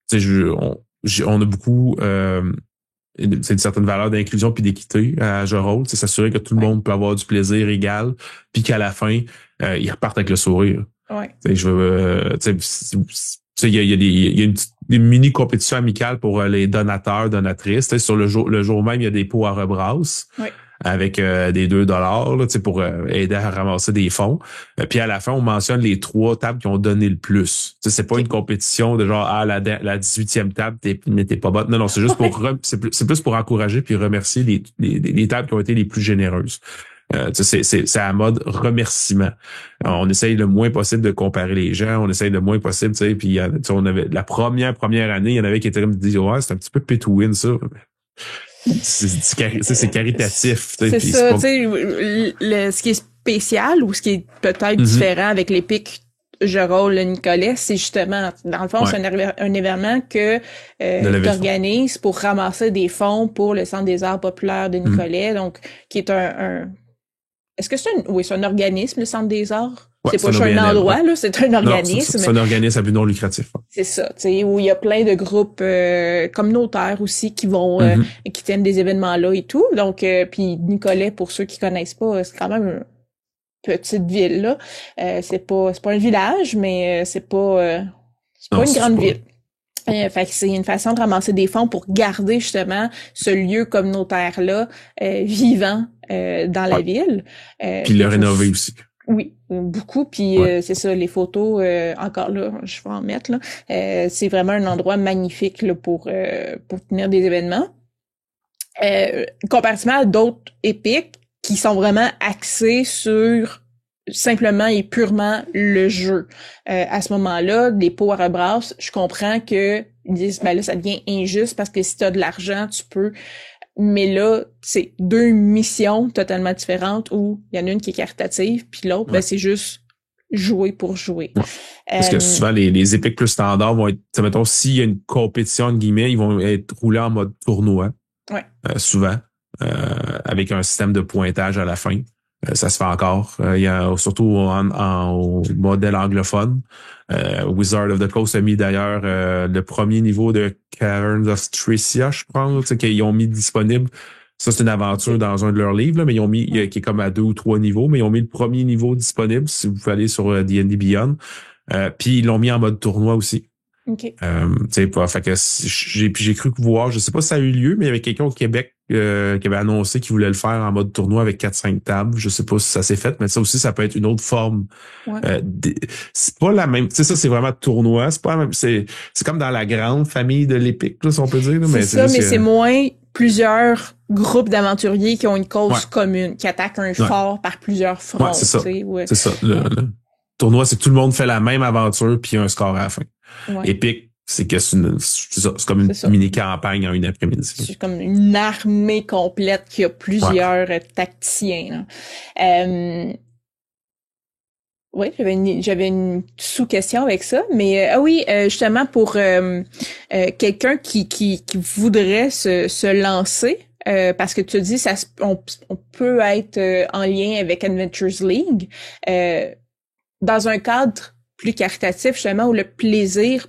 tu sais, on a beaucoup, c'est une certaine valeur d'inclusion puis d'équité à jeu rôle. C'est s'assurer que tout le Ouais. monde peut avoir du plaisir égal puis qu'à la fin, ils repartent avec le sourire. Ouais. Tu sais, il y a des mini compétitions amicales pour les donateurs, donatrices. Tu sais, sur le jour même, il y a des pots à rebrasse Ouais. avec des $2 là, tu sais, pour aider à ramasser des fonds. Puis à la fin, on mentionne les 3 tables qui ont donné le plus. Tu sais, c'est pas une OK. compétition de genre la 18e table, t'es pas bonne. Non, non, c'est juste Ouais. c'est plus pour encourager puis remercier les tables qui ont été les plus généreuses. Tu sais, c'est à mode remerciement. Ouais. On essaye le moins possible de comparer les gens, on essaye le moins possible, tu sais, puis tu sais, on avait la première année, il y en avait qui étaient comme disent ouais, c'est un petit peu pay to win ça. C'est caritatif, tu sais, C'est puis c'est ça, pas tu sais, ce qui est spécial ou ce qui est peut-être Mhm. différent avec les pics je rôle le Nicolet, c'est justement, dans le fond, Ouais, c'est un événement que de lever tu le fond. organises pour ramasser des fonds pour le Centre des arts populaires de Mhm. Nicolet, donc qui est est-ce que oui, c'est un organisme, le Centre des arts? Ouais, C'est c'est pas un juste un OBNL, ouais. endroit, là, c'est un Non, organisme. c'est un organisme à but non lucratif. Ouais. C'est ça, tu sais, où il y a plein de groupes communautaires aussi qui vont Mhm. qui tiennent des événements là et tout. Donc puis Nicolet, pour ceux qui connaissent pas, c'est quand même une petite ville là. C'est pas un village, mais c'est pas Non, une c'est grande pas. ville. Fait que c'est une façon de ramasser des fonds pour garder justement ce lieu communautaire-là vivant dans la ville. Puis le rénover aussi. Oui, beaucoup. Puis c'est ça, les photos, encore là, je vais en mettre là. C'est vraiment un endroit magnifique là, pour tenir des événements. Comparativement à d'autres épiques qui sont vraiment axés sur simplement et purement le jeu. À ce moment-là, les pots à rebrasse, je comprends que ils disent ben là ça devient injuste parce que si tu as de l'argent, tu peux. Mais là, c'est deux missions totalement différentes où il y en a une qui est caritative, puis l'autre ben c'est juste jouer pour jouer. Ouais. Parce que souvent les épiques plus standards vont être, mettons, s'il y a une compétition entre guillemets, ils vont être roulés en mode tournoi. Ouais. Souvent, avec un système de pointage à la fin. Ça se fait encore. Il y a surtout au modèle anglophone. Wizard of the Coast a mis d'ailleurs le premier niveau de Caverns of Tricia, je pense, qu'ils ont mis disponible. Ça, c'est une aventure dans un de leurs livres, là, mais ils ont mis, qui est comme à 2 ou 3 niveaux, mais ils ont mis le premier niveau disponible si vous allez sur D&D Beyond. Puis ils l'ont mis en mode tournoi aussi. OK. Fait que j'ai cru voir, je sais pas si ça a eu lieu, mais il y avait quelqu'un au Québec qui avait annoncé qu'il voulait le faire en mode tournoi avec 4-5 tables. Je sais pas si ça s'est fait, mais ça aussi, ça peut être une autre forme. Ouais. C'est pas la même, tu sais, ça, c'est vraiment tournoi. C'est pas la même, c'est comme dans la grande famille de l'épique, là, si on peut dire. Là, c'est ça, mais c'est moins plusieurs groupes d'aventuriers qui ont une cause commune, qui attaquent un fort par plusieurs fronts. Ouais, c'est ça. Ouais. C'est ça. Le tournoi, c'est que tout le monde fait la même aventure puis il y a un score à la fin. Ouais. Épique, c'est que c'est comme une mini-campagne en une après-midi. C'est comme une armée complète qui a plusieurs tacticiens. Oui, j'avais une sous-question avec ça, mais justement pour quelqu'un qui voudrait se lancer, parce que tu dis on peut être en lien avec Adventures League dans un cadre plus caritatif, justement, où le plaisir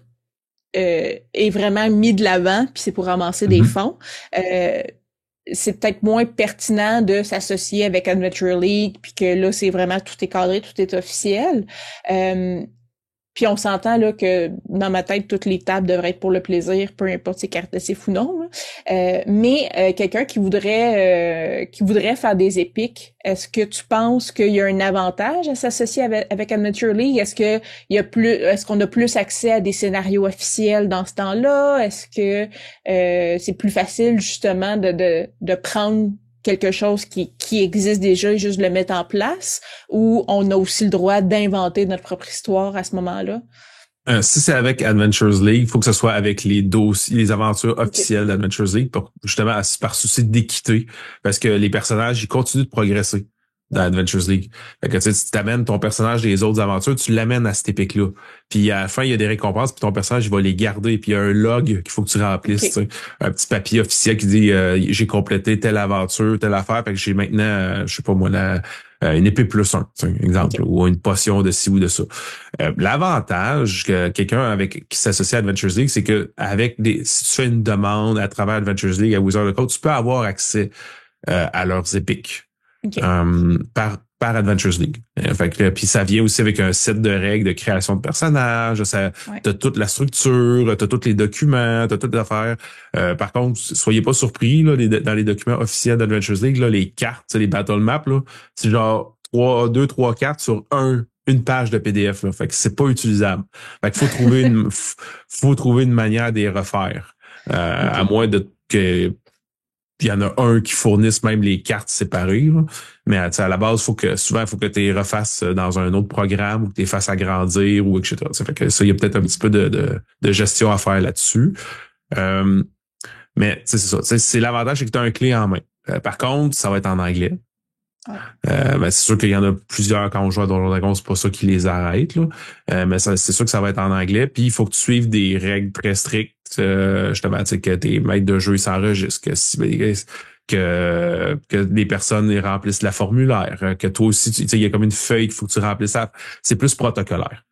est vraiment mis de l'avant, puis c'est pour ramasser des fonds. C'est peut-être moins pertinent de s'associer avec Adventure League, puis que là, c'est vraiment tout est cadré, tout est officiel. Puis on s'entend là que dans ma tête, toutes les tables devraient être pour le plaisir, peu importe si c'est caritatif ou non. Mais quelqu'un qui voudrait faire des épiques, est-ce que tu penses qu'il y a un avantage à s'associer avec Adventure League? Est-ce qu'on a plus accès à des scénarios officiels dans ce temps-là? Est-ce que c'est plus facile justement de prendre quelque chose qui existe déjà et juste le mettre en place, ou on a aussi le droit d'inventer notre propre histoire à ce moment-là? Si c'est avec Adventures League, il faut que ce soit avec les dossiers, les aventures officielles d'Adventures League, justement par souci d'équité, parce que les personnages, ils continuent de progresser dans Adventures League. Fait que tu t'amènes ton personnage des autres aventures, tu l'amènes à cette épique-là. Puis à la fin, il y a des récompenses, puis ton personnage, il va les garder, puis il y a un log qu'il faut que tu remplisses, un petit papier officiel qui dit j'ai complété telle aventure, telle affaire, fait que j'ai maintenant, je sais pas moi, une épée plus 1, exemple, ou une potion de ci ou de ça. L'avantage que quelqu'un qui s'associe à Adventures League, c'est que si tu fais une demande à travers Adventures League à Wizard of the Coast, tu peux avoir accès à leurs épiques. Par Adventures League. Puis ça vient aussi avec un set de règles de création de personnages, t'as toute la structure, t'as tous les documents, t'as toutes les affaires. Par contre, soyez pas surpris là, dans les documents officiels d'Adventures League, là, les cartes, les battle maps, là, c'est genre 3 cartes sur une page de PDF. Là. Fait que c'est pas utilisable. Fait qu'il faut trouver une manière de les refaire. À moins que il y en a un qui fournisse même les cartes séparées. Là. Mais à la base, souvent, il faut que tu les refasses dans un autre programme ou que tu les fasses agrandir ou etc. Ça fait que ça, il y a peut-être un petit peu de gestion à faire là-dessus. Mais c'est ça. C'est l'avantage, c'est que tu as un clé en main. Par contre, ça va être en anglais. C'est sûr qu'il y en a plusieurs quand on joue à Donjons & Dragons, c'est pas ça qui les arrête, là. Mais c'est sûr que ça va être en anglais. Puis il faut que tu suives des règles très strictes, justement, que tes maîtres de jeu s'enregistrent, que les personnes remplissent la formulaire, que toi aussi, il y a comme une feuille qu'il faut que tu remplisses ça. C'est plus protocolaire.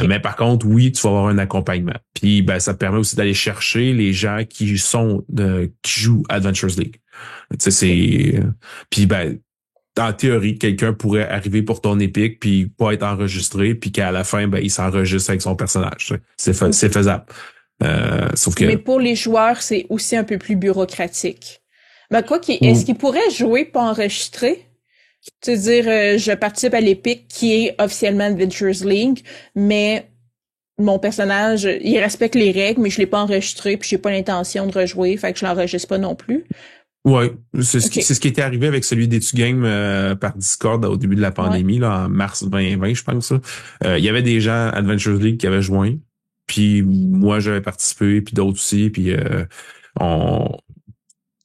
Mais par contre, oui, tu vas avoir un accompagnement. Puis ça te permet aussi d'aller chercher les gens qui jouent Adventures League. Puis en théorie, quelqu'un pourrait arriver pour ton épique puis pas être enregistré puis qu'à la fin, il s'enregistre avec son personnage. C'est faisable. Sauf que... Mais pour les joueurs, c'est aussi un peu plus bureaucratique. Ben, est-ce qu'ils pourraient jouer pas enregistrer? C'est-à-dire, je participe à l'Epic qui est officiellement Adventures League, mais mon personnage, il respecte les règles, mais je l'ai pas enregistré, puis j'ai pas l'intention de rejouer, fait que je l'enregistre pas non plus. Ouais, c'est ce qui était arrivé avec celui d'Etu Game par Discord au début de la pandémie, là, en mars 2020, je pense. Il y avait des gens Adventures League qui avaient joint, puis moi j'avais participé, puis d'autres aussi, puis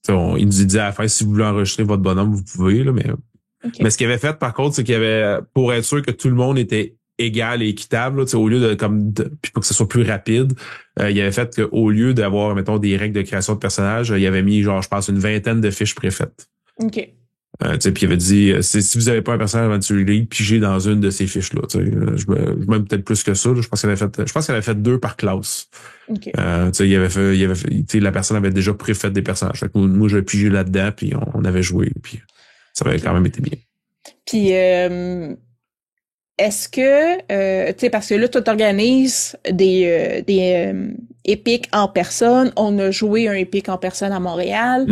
il nous disait à la fin, si vous voulez enregistrer votre bonhomme, vous pouvez, là, mais ce qu'il avait fait, par contre, c'est qu'il y avait, pour être sûr que tout le monde était égal et équitable, là, au lieu puis pour que ce soit plus rapide, il avait fait qu'au lieu d'avoir, mettons, des règles de création de personnages, il avait mis, genre, je pense, une vingtaine de fiches préfaites. OK. Puis il avait dit, si vous avez pas un personnage Adventure League, pigez dans une de ces fiches-là. Même peut-être plus que ça. Là, je pense qu'elle avait fait 2 par classe. Okay. Il avait fait, la personne avait déjà préfait des personnages. Fait que moi, j'avais pigé là-dedans, puis on avait joué, puis ça avait quand même été bien. Puis est-ce que, tu sais, parce que là, tu organises des épiques en personne. On a joué un épique en personne à Montréal.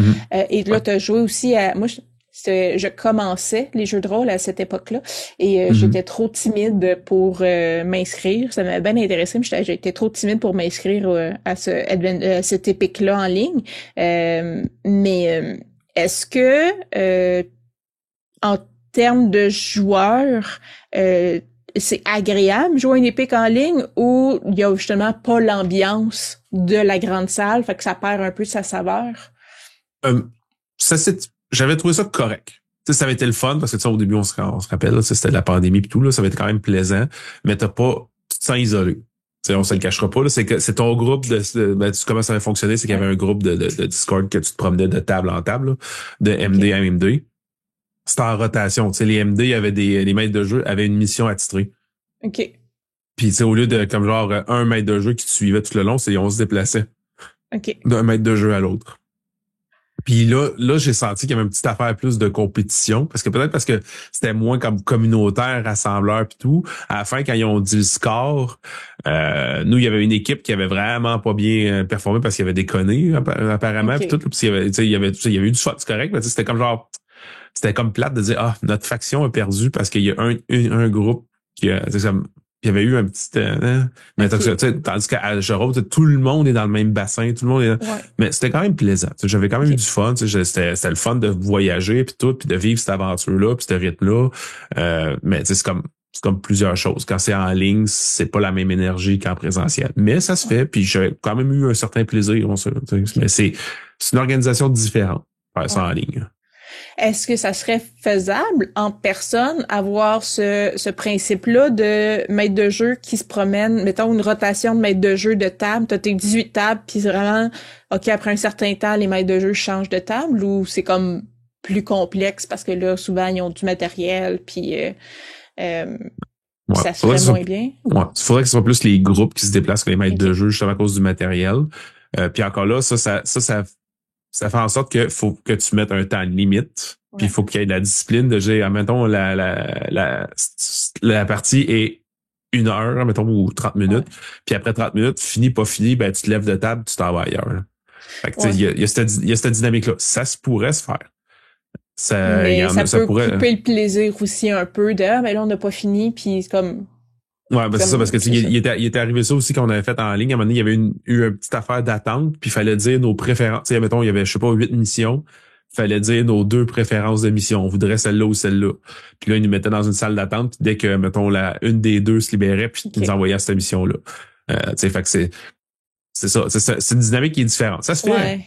Et là, tu as joué aussi à... Moi, je commençais les jeux de rôle à cette époque-là et j'étais trop timide pour m'inscrire. Ça m'avait bien intéressé, mais j'étais trop timide pour m'inscrire à cet épique-là en ligne. Mais est-ce que, en termes de joueurs, c'est agréable jouer une épique en ligne ou il y a justement pas l'ambiance de la grande salle, fait que ça perd un peu de sa saveur? J'avais trouvé ça correct. T'sais, ça avait été le fun parce que au début, on se rappelle, là, c'était de la pandémie et tout, là, ça avait été quand même plaisant, mais tu te sens isolé. T'sais, on se le cachera pas, là, c'est ton groupe comment ça avait fonctionné, c'est qu'il y avait un groupe de Discord que tu te promenais de table en table, là, de MD à MD. C'était en rotation. Tu sais, les MD les maîtres de jeu avaient une mission attitrée. OK. Puis, au lieu de, comme genre, un maître de jeu qui te suivait tout le long, on se déplaçait. OK. D'un maître de jeu à l'autre. Puis là, j'ai senti qu'il y avait une petite affaire plus de compétition. Peut-être parce que c'était moins comme communautaire, rassembleur pis tout. À la fin, quand ils ont dit le score, nous, il y avait une équipe qui avait vraiment pas bien performé parce qu'il y avait déconné, apparemment, pis tout. Puis il y avait eu du shot, c'est correct, mais c'était comme genre, c'était comme plate de dire, notre faction a perdu parce qu'il y a un groupe qui a, il y avait eu un petit... mais tandis qu'à Jérôme, tout le monde est dans le même bassin, tout le monde est... Mais c'était quand même plaisant. J'avais quand même eu du fun. C'était le fun de voyager puis tout, puis de vivre cette aventure-là, puis ce rythme-là. Mais c'est comme plusieurs choses. Quand c'est en ligne, c'est pas la même énergie qu'en présentiel. Mais ça se fait, puis j'ai quand même eu un certain plaisir. Mais c'est une organisation différente, faire ça en ligne. Est-ce que ça serait faisable en personne avoir ce principe-là de maître de jeu qui se promène, mettons une rotation de maître de jeu de table, t'as tes 18 tables, puis vraiment, OK, après un certain temps, les maîtres de jeu changent de table ou c'est comme plus complexe parce que là, souvent, ils ont du matériel, puis ça se fait moins bien? Ouais, il faudrait que ce soit plus les groupes qui se déplacent que les maîtres de jeu, justement à cause du matériel. Puis encore là, ça fait en sorte que faut que tu mettes un temps limite. Puis il faut qu'il y ait de la discipline de dire, mettons, la partie est 1 heure, mettons, ou 30 minutes. Puis après 30 minutes, fini, pas fini, ben tu te lèves de table, tu t'en vas ailleurs. Là. Fait que il y a cette dynamique-là. Ça se pourrait se faire. Mais ça peut couper le plaisir aussi un peu de mais là on n'a pas fini, puis comme... Ouais, ben c'est ça, parce que il était arrivé ça aussi qu'on avait fait en ligne. À un moment donné, il y avait eu une petite affaire d'attente, puis il fallait dire nos préférences. Tu sais, mettons, il y avait, je sais pas, 8 missions. Il fallait dire nos 2 préférences de mission. On voudrait celle-là ou celle-là. Puis là, ils nous mettaient dans une salle d'attente, puis dès que, mettons, une des 2 se libérait, puis ils nous envoyaient à cette mission-là. Tu sais, fait que c'est ça. C'est une dynamique qui est différente. Ça se fait. Ouais.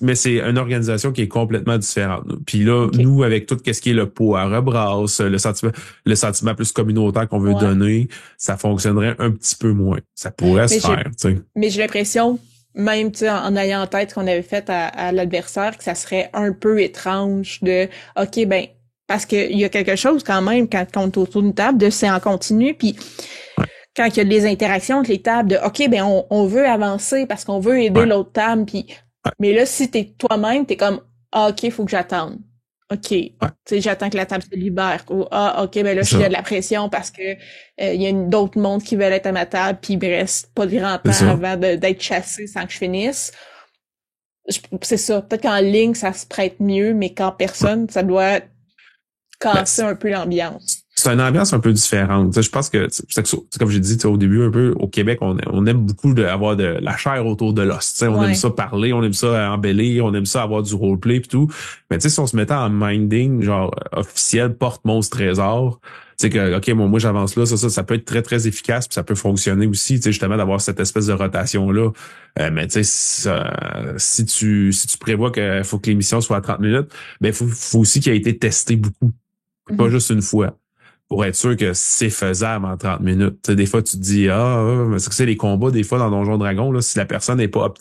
Mais c'est une organisation qui est complètement différente. Puis là, nous, avec tout ce qui est le pot à rebrasse, le sentiment plus communautaire qu'on veut donner, ça fonctionnerait un petit peu moins. Ça pourrait se faire. T'sais. Mais j'ai l'impression, même en ayant en tête ce qu'on avait fait à l'adversaire, que ça serait un peu étrange de OK, ben, parce qu'il y a quelque chose quand même quand on est autour d'une table, de c'est en continu, puis quand il y a des interactions entre les tables, de OK, ben on veut avancer parce qu'on veut aider l'autre table, puis mais là, si t'es toi-même, t'es comme, OK, faut que j'attende. OK. Tu sais, j'attends que la table se libère. Ou, OK, ben là, je suis de la pression parce que il y a d'autres mondes qui veulent être à ma table, puis il me reste pas de grand temps avant d'être chassé sans que je finisse. C'est ça. Peut-être qu'en ligne, ça se prête mieux, mais qu'en personne, ça doit casser un peu l'ambiance. C'est une ambiance un peu différente. Je pense que, c'est comme j'ai dit au début, un peu, au Québec, on aime beaucoup avoir de la chair autour de l'os. On aime ça parler, on aime ça embellir, on aime ça avoir du roleplay et tout. Mais tu sais, si on se mettait en minding, genre officiel, porte monstre trésor, tu sais que, OK, moi j'avance là, ça peut être très, très efficace, puis ça peut fonctionner aussi, tu sais, justement, d'avoir cette espèce de rotation-là. Mais tu sais, si tu prévois qu'il faut que l'émission soit à 30 minutes, ben, faut aussi qu'il ait été testé beaucoup. Pas juste une fois. Pour être sûr que c'est faisable en 30 minutes. Tu sais, des fois, tu te dis, parce que c'est les combats, des fois, dans Donjon Dragon, là, si la personne n'est pas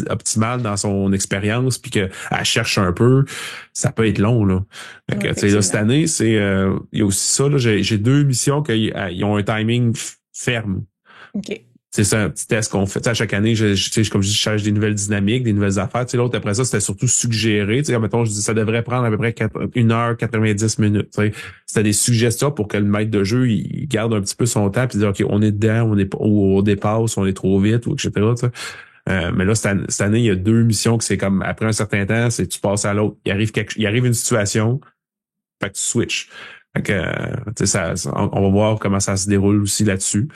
optimale dans son expérience puis qu'elle cherche un peu, ça peut être long, là. Donc, tu sais, là, cette année, il y a aussi ça, là, j'ai 2 missions qui ont un timing ferme. OK. C'est un petit test qu'on fait. T'sais, à chaque année, comme je dis, je cherche des nouvelles dynamiques, des nouvelles affaires. T'sais, l'autre, après ça, c'était surtout suggéré. Mettons, je dis, ça devrait prendre à peu près 1h90 minutes. T'sais. C'était des suggestions pour que le maître de jeu, il garde un petit peu son temps puis dire, OK, on est dedans, on dépasse, on est trop vite, ou etc. Mais là, cette année, il y a 2 missions que c'est comme, après un certain temps, c'est tu passes à l'autre. Il arrive une situation, fait que tu switches. Fait que, on va voir comment ça se déroule aussi là-dessus.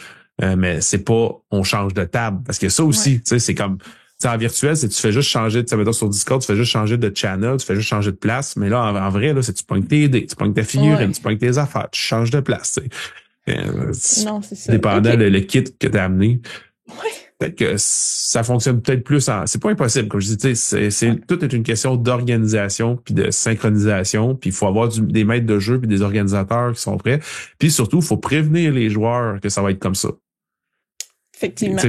Mais c'est pas on change de table. Parce que ça aussi, tu sais, c'est comme en virtuel, c'est tu fais juste changer, tu sais, mettons sur Discord, tu fais juste changer de channel, tu fais juste changer de place. Mais là, en vrai, là, c'est tu pognes tes dés, tu pognes ta figurine, tu pognes tes affaires, tu changes de place. Non, c'est ça. Dépendant le kit que tu as amené. Peut-être que ça fonctionne peut-être plus c'est pas impossible, comme je dis, tout est une question d'organisation puis de synchronisation, puis il faut avoir des maîtres de jeu puis des organisateurs qui sont prêts. Puis surtout, il faut prévenir les joueurs que ça va être comme ça. Effectivement.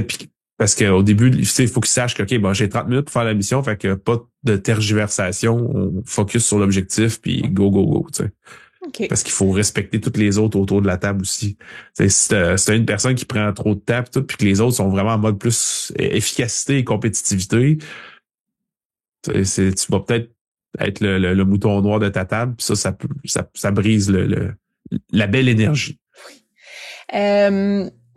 Parce qu'au début, il faut qu'ils sachent que, OK, bon, j'ai 30 minutes pour faire la mission, fait que pas de tergiversation, on focus sur l'objectif, puis go, go, go, tu sais. Okay. Parce qu'il faut respecter toutes les autres autour de la table aussi. Si t'as une personne qui prend trop de temps puis que les autres sont vraiment en mode plus efficacité et compétitivité, tu vas peut-être être le mouton noir de ta table, puis ça brise la belle énergie.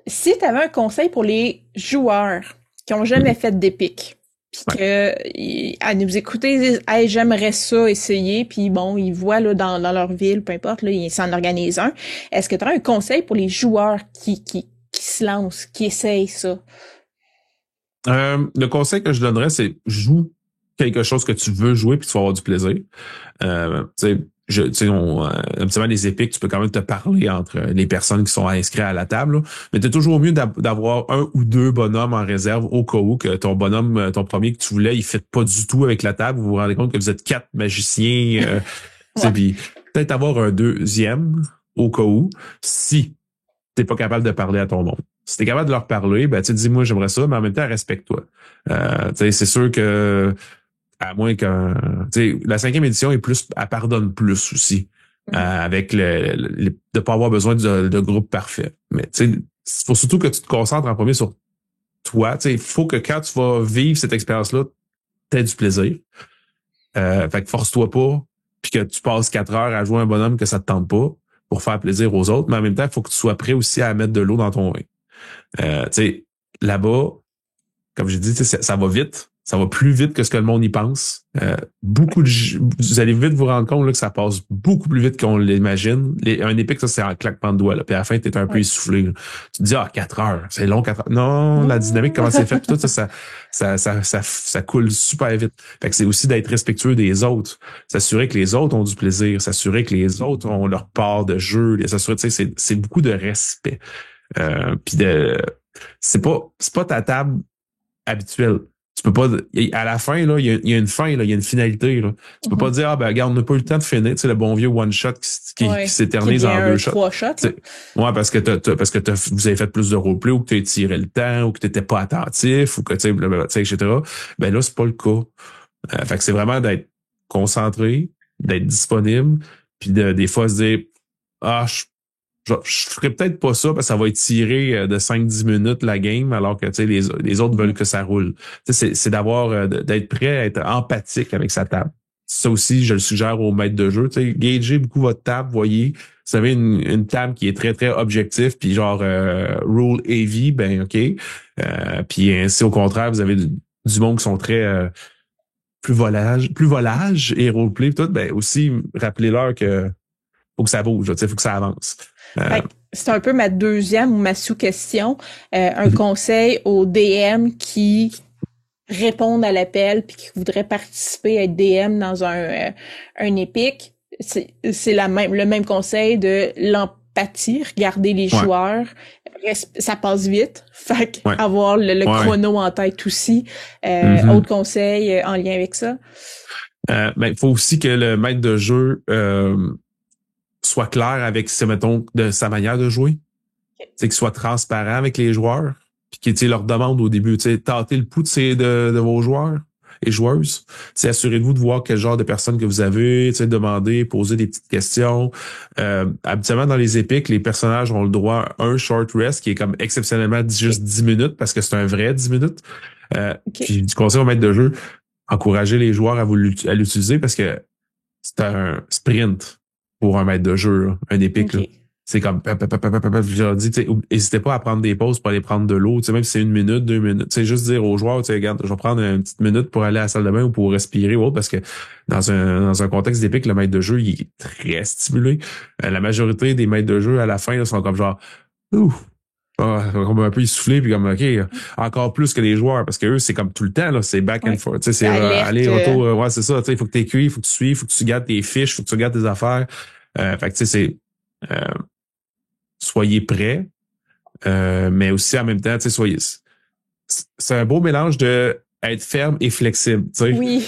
Si tu avais un conseil pour les joueurs qui ont jamais fait d'épique, puis que à nous écouter, ils disent hey, j'aimerais ça essayer, puis bon, ils voient là dans leur ville, peu importe, là, ils s'en organisent un. Est-ce que tu as un conseil pour les joueurs qui se lancent, qui essayent ça? Le conseil que je donnerais, c'est joue quelque chose que tu veux jouer puis tu vas avoir du plaisir. Habituellement, les épiques, tu peux quand même te parler entre les personnes qui sont inscrites à la table, là. Mais c'est toujours mieux d'avoir 1 ou 2 bonhommes en réserve au cas où que ton bonhomme, ton premier que tu voulais, il ne fit pas du tout avec la table. Vous vous rendez compte que vous êtes 4 magiciens. Puis peut-être avoir un 2e au cas où, si t'es pas capable de parler à ton monde. Si t'es capable de leur parler, ben tu dis moi j'aimerais ça, mais en même temps respecte-toi. C'est sûr que à moins que la 5e édition est plus, elle pardonne plus aussi, avec de pas avoir besoin de groupe parfait. Mais il faut surtout que tu te concentres en premier sur toi. Il faut que quand tu vas vivre cette expérience-là, t'aies du plaisir. Fait que force-toi pas, puis que tu passes 4 heures à jouer un bonhomme que ça te tente pas pour faire plaisir aux autres, mais en même temps, il faut que tu sois prêt aussi à mettre de l'eau dans ton vin. Là-bas, comme j'ai dit, ça va vite. Ça va plus vite que ce que le monde y pense. Vous allez vite vous rendre compte là, que ça passe beaucoup plus vite qu'on l'imagine. Un épique, ça, c'est un claquement de doigts. Là. Puis à la fin, t'es un peu essoufflé. Là. Tu te dis, 4 heures, c'est long, 4 heures. Non, la dynamique, comment c'est fait, tout ça coule super vite. Fait que c'est aussi d'être respectueux des autres. S'assurer que les autres ont du plaisir. S'assurer que les autres ont leur part de jeu. S'assurer, c'est beaucoup de respect. Puis c'est pas ta table habituelle. Tu peux pas, à la fin, là, il y a une fin, là, il y a une finalité, là. Tu peux pas dire, regarde, on n'a pas eu le temps de finir, tu sais, le bon vieux one shot qui s'éternise en 2 shots. 3 shots. Ouais, parce que vous avez fait plus de roleplay ou que tu as tiré le temps ou que tu n'étais pas attentif ou que, tu sais, etc. Ben là, c'est pas le cas. Fait que c'est vraiment d'être concentré, d'être disponible, puis des fois se dire, je ferais peut-être pas ça parce que ça va étirer de 5-10 minutes la game alors que les autres veulent que ça roule. C'est d'être prêt à être empathique avec sa table. ça aussi, je le suggère aux maîtres de jeu. Gagez beaucoup votre table, voyez. Vous avez une table qui est très, très objective, puis genre rule heavy, ben OK. Puis si au contraire, vous avez du monde qui sont très plus volage et roleplay, tout, ben aussi, rappelez-leur que faut que ça bouge, faut que ça avance. C'est un peu ma deuxième ou ma sous-question. Un conseil aux DM qui répondent à l'appel puis qui voudraient participer à être DM dans un épique. C'est le même conseil de l'empathie, regarder les joueurs. Ça passe vite. Fait avoir le chrono en tête aussi. Autre conseil en lien avec ça? Il faut aussi que le maître de jeu soit clair avec, mettons, de sa manière de jouer. Qu'il soit transparent avec les joueurs. Puis qu'il leur demande au début, tâter le pouls de vos joueurs et joueuses. Assurez-vous de voir quel genre de personnes que vous avez, demander, poser des petites questions. Habituellement, dans les épiques, les personnages ont le droit à un short rest qui est comme exceptionnellement juste 10 minutes parce que c'est un vrai 10 minutes. Puis du conseil au maître de jeu, encourager les joueurs à l'utiliser parce que c'est un sprint pour un maître de jeu, là, un épique. Là. C'est comme, je leur dis, n'hésitez pas à prendre des pauses pour aller prendre de l'eau, même si c'est 1 minute, 2 minutes. Juste dire aux joueurs, regarde, je vais prendre une petite minute pour aller à la salle de bain ou pour respirer ou autre, parce que dans un contexte d'épique, le maître de jeu, il est très stimulé. La majorité des maîtres de jeu, à la fin, là, sont comme genre, comme un peu essoufflés, puis comme, OK, encore plus que les joueurs, parce que eux, c'est comme tout le temps, là, c'est back and forth. C'est aller-retour, c'est ça, il faut que tu écris, il faut que tu suives, il faut que tu gardes tes fiches, il faut que tu gardes tes affaires. Fait que, c'est... soyez prêts, mais aussi en même temps, soyez. C'est un beau mélange de être ferme et flexible. Oui.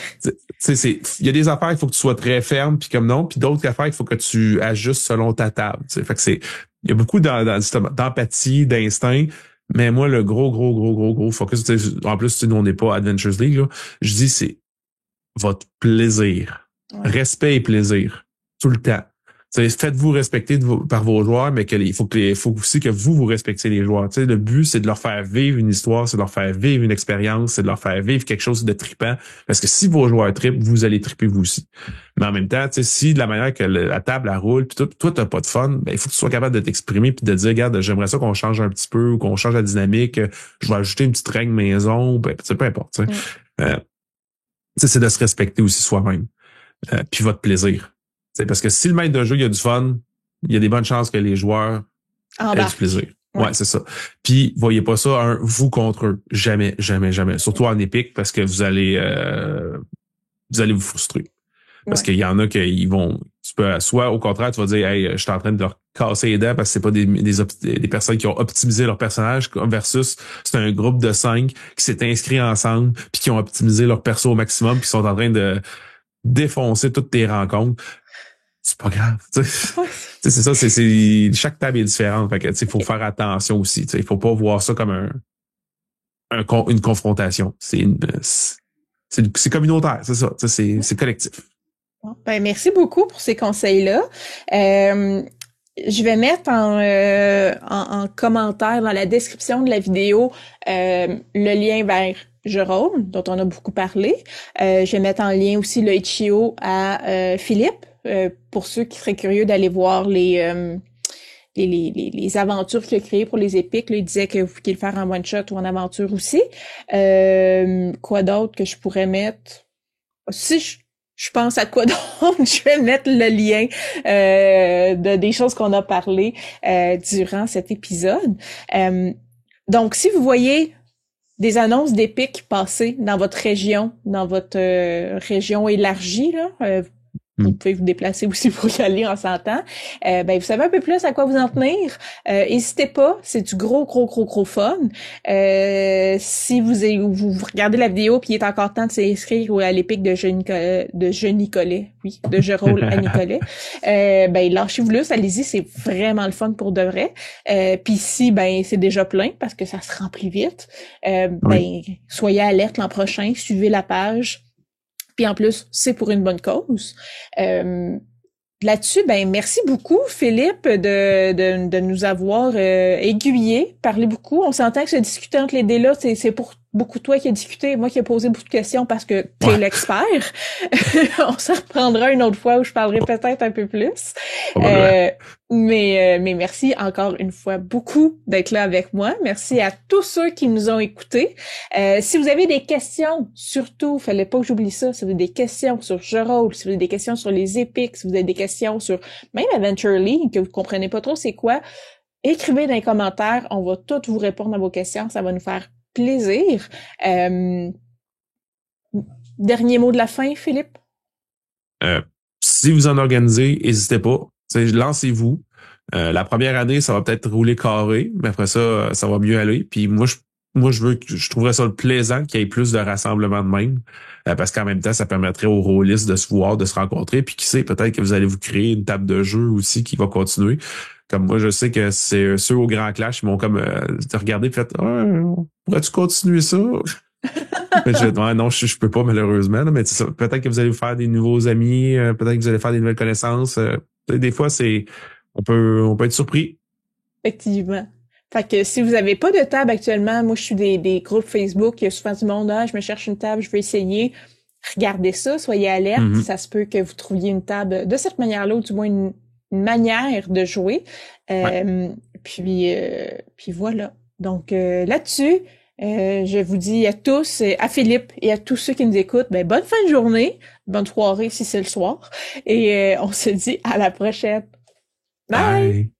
Il y a des affaires, il faut que tu sois très ferme, puis comme non, puis d'autres affaires, il faut que tu ajustes selon ta table. Fait que il y a beaucoup d'empathie, d'instinct, mais moi, le gros focus, en plus, nous, on n'est pas Adventures League, là, je dis c'est votre plaisir. Ouais. Respect et plaisir. Tout le temps. Faites-vous respecter par vos joueurs, mais il faut aussi que vous respectiez les joueurs. Le but, c'est de leur faire vivre une histoire, c'est de leur faire vivre une expérience, c'est de leur faire vivre quelque chose de trippant. Parce que si vos joueurs trippent, vous allez tripper vous aussi. Mais en même temps, si de la manière que la table elle roule, puis toi, t'as pas de fun, il faut que tu sois capable de t'exprimer puis de dire, regarde, j'aimerais ça qu'on change un petit peu ou qu'on change la dynamique, je vais ajouter une petite règle maison, peu importe. C'est de se respecter aussi soi-même. Puis votre plaisir. Parce que si le maître de jeu, il y a du fun, il y a des bonnes chances que les joueurs aient du plaisir. Ouais, c'est ça. Puis, voyez pas ça, vous contre eux. Jamais, jamais, jamais. Surtout en épique, parce que vous allez vous frustrer. Parce qu'il y en a qui vont... soit, au contraire, tu vas dire, hey, je suis en train de leur casser les dents parce que c'est pas des personnes qui ont optimisé leur personnage versus c'est un groupe de 5 qui s'est inscrit ensemble puis qui ont optimisé leur perso au maximum puis qui sont en train de défoncer toutes tes rencontres. C'est pas grave. C'est ça, chaque table est différente. Fait que, faut faire attention aussi. Il faut pas voir ça comme une confrontation. C'est communautaire, c'est ça. C'est collectif. Ben, merci beaucoup pour ces conseils-là. Je vais mettre en commentaire dans la description de la vidéo le lien vers Jérôme, dont on a beaucoup parlé. Je vais mettre en lien aussi le Itch.io à Philippe, pour ceux qui seraient curieux d'aller voir les aventures qu'il a créées pour les épiques. Là, il disait que vous pouviez le faire en one-shot ou en aventure aussi. Quoi d'autre que je pourrais mettre? Si je pense à quoi d'autre, je vais mettre le lien des choses qu'on a parlé durant cet épisode. Donc, si vous voyez des annonces d'épiques passer dans votre région élargie, là, vous pouvez vous déplacer aussi pour y aller, on s'entend. Vous savez un peu plus à quoi vous en tenir. N'hésitez pas, c'est du gros fun. Si vous regardez la vidéo puis il est encore temps de s'inscrire à l'épique de Nicolet, oui, de Jérôme à Nicolet, lâchez-vous-le, allez-y, c'est vraiment le fun pour de vrai. Puis si c'est déjà plein parce que ça se remplit vite, soyez alerte l'an prochain, suivez la page. Puis en plus, c'est pour une bonne cause. Là-dessus, merci beaucoup, Philippe, de nous avoir aiguillés, parlé beaucoup. On s'entend que se discuter entre les dés là, c'est pour beaucoup toi qui as discuté, moi qui ai posé beaucoup de questions parce que t'es l'expert. On se reprendra une autre fois où je parlerai peut-être un peu plus. Mais merci encore une fois beaucoup d'être là avec moi. Merci à tous ceux qui nous ont écoutés. Si vous avez des questions, surtout, fallait pas que j'oublie ça, si vous avez des questions sur Jeux rôle, si vous avez des questions sur les épiques, si vous avez des questions sur même Adventure League, que vous comprenez pas trop c'est quoi, écrivez dans les commentaires. On va tous vous répondre à vos questions. Ça va nous faire plaisir. Dernier mot de la fin, Philippe? Si vous en organisez, n'hésitez pas. Lancez-vous. La première année, ça va peut-être rouler carré, mais après ça, ça va mieux aller. Puis je trouverais ça plaisant qu'il y ait plus de rassemblements de même, parce qu'en même temps, ça permettrait aux rôlistes de se voir, de se rencontrer. Puis qui sait, peut-être que vous allez vous créer une table de jeu aussi qui va continuer. Comme moi, je sais que c'est ceux au Grand Clash, ils m'ont comme regardé et fait pourrais-tu continuer ça? Non, je peux pas malheureusement, là, mais peut-être que vous allez vous faire des nouveaux amis, peut-être que vous allez faire des nouvelles connaissances. Des fois, on peut être surpris. Effectivement. Fait que si vous avez pas de table actuellement, moi je suis des groupes Facebook, il y a souvent du monde, je me cherche une table, je veux essayer. Regardez ça, soyez alerte. Mm-hmm. Ça se peut que vous trouviez une table de cette manière-là, ou du moins une manière de jouer. Puis voilà. Donc là-dessus, je vous dis à tous, à Philippe et à tous ceux qui nous écoutent, bonne fin de journée, bonne soirée si c'est le soir. Et on se dit à la prochaine. Bye!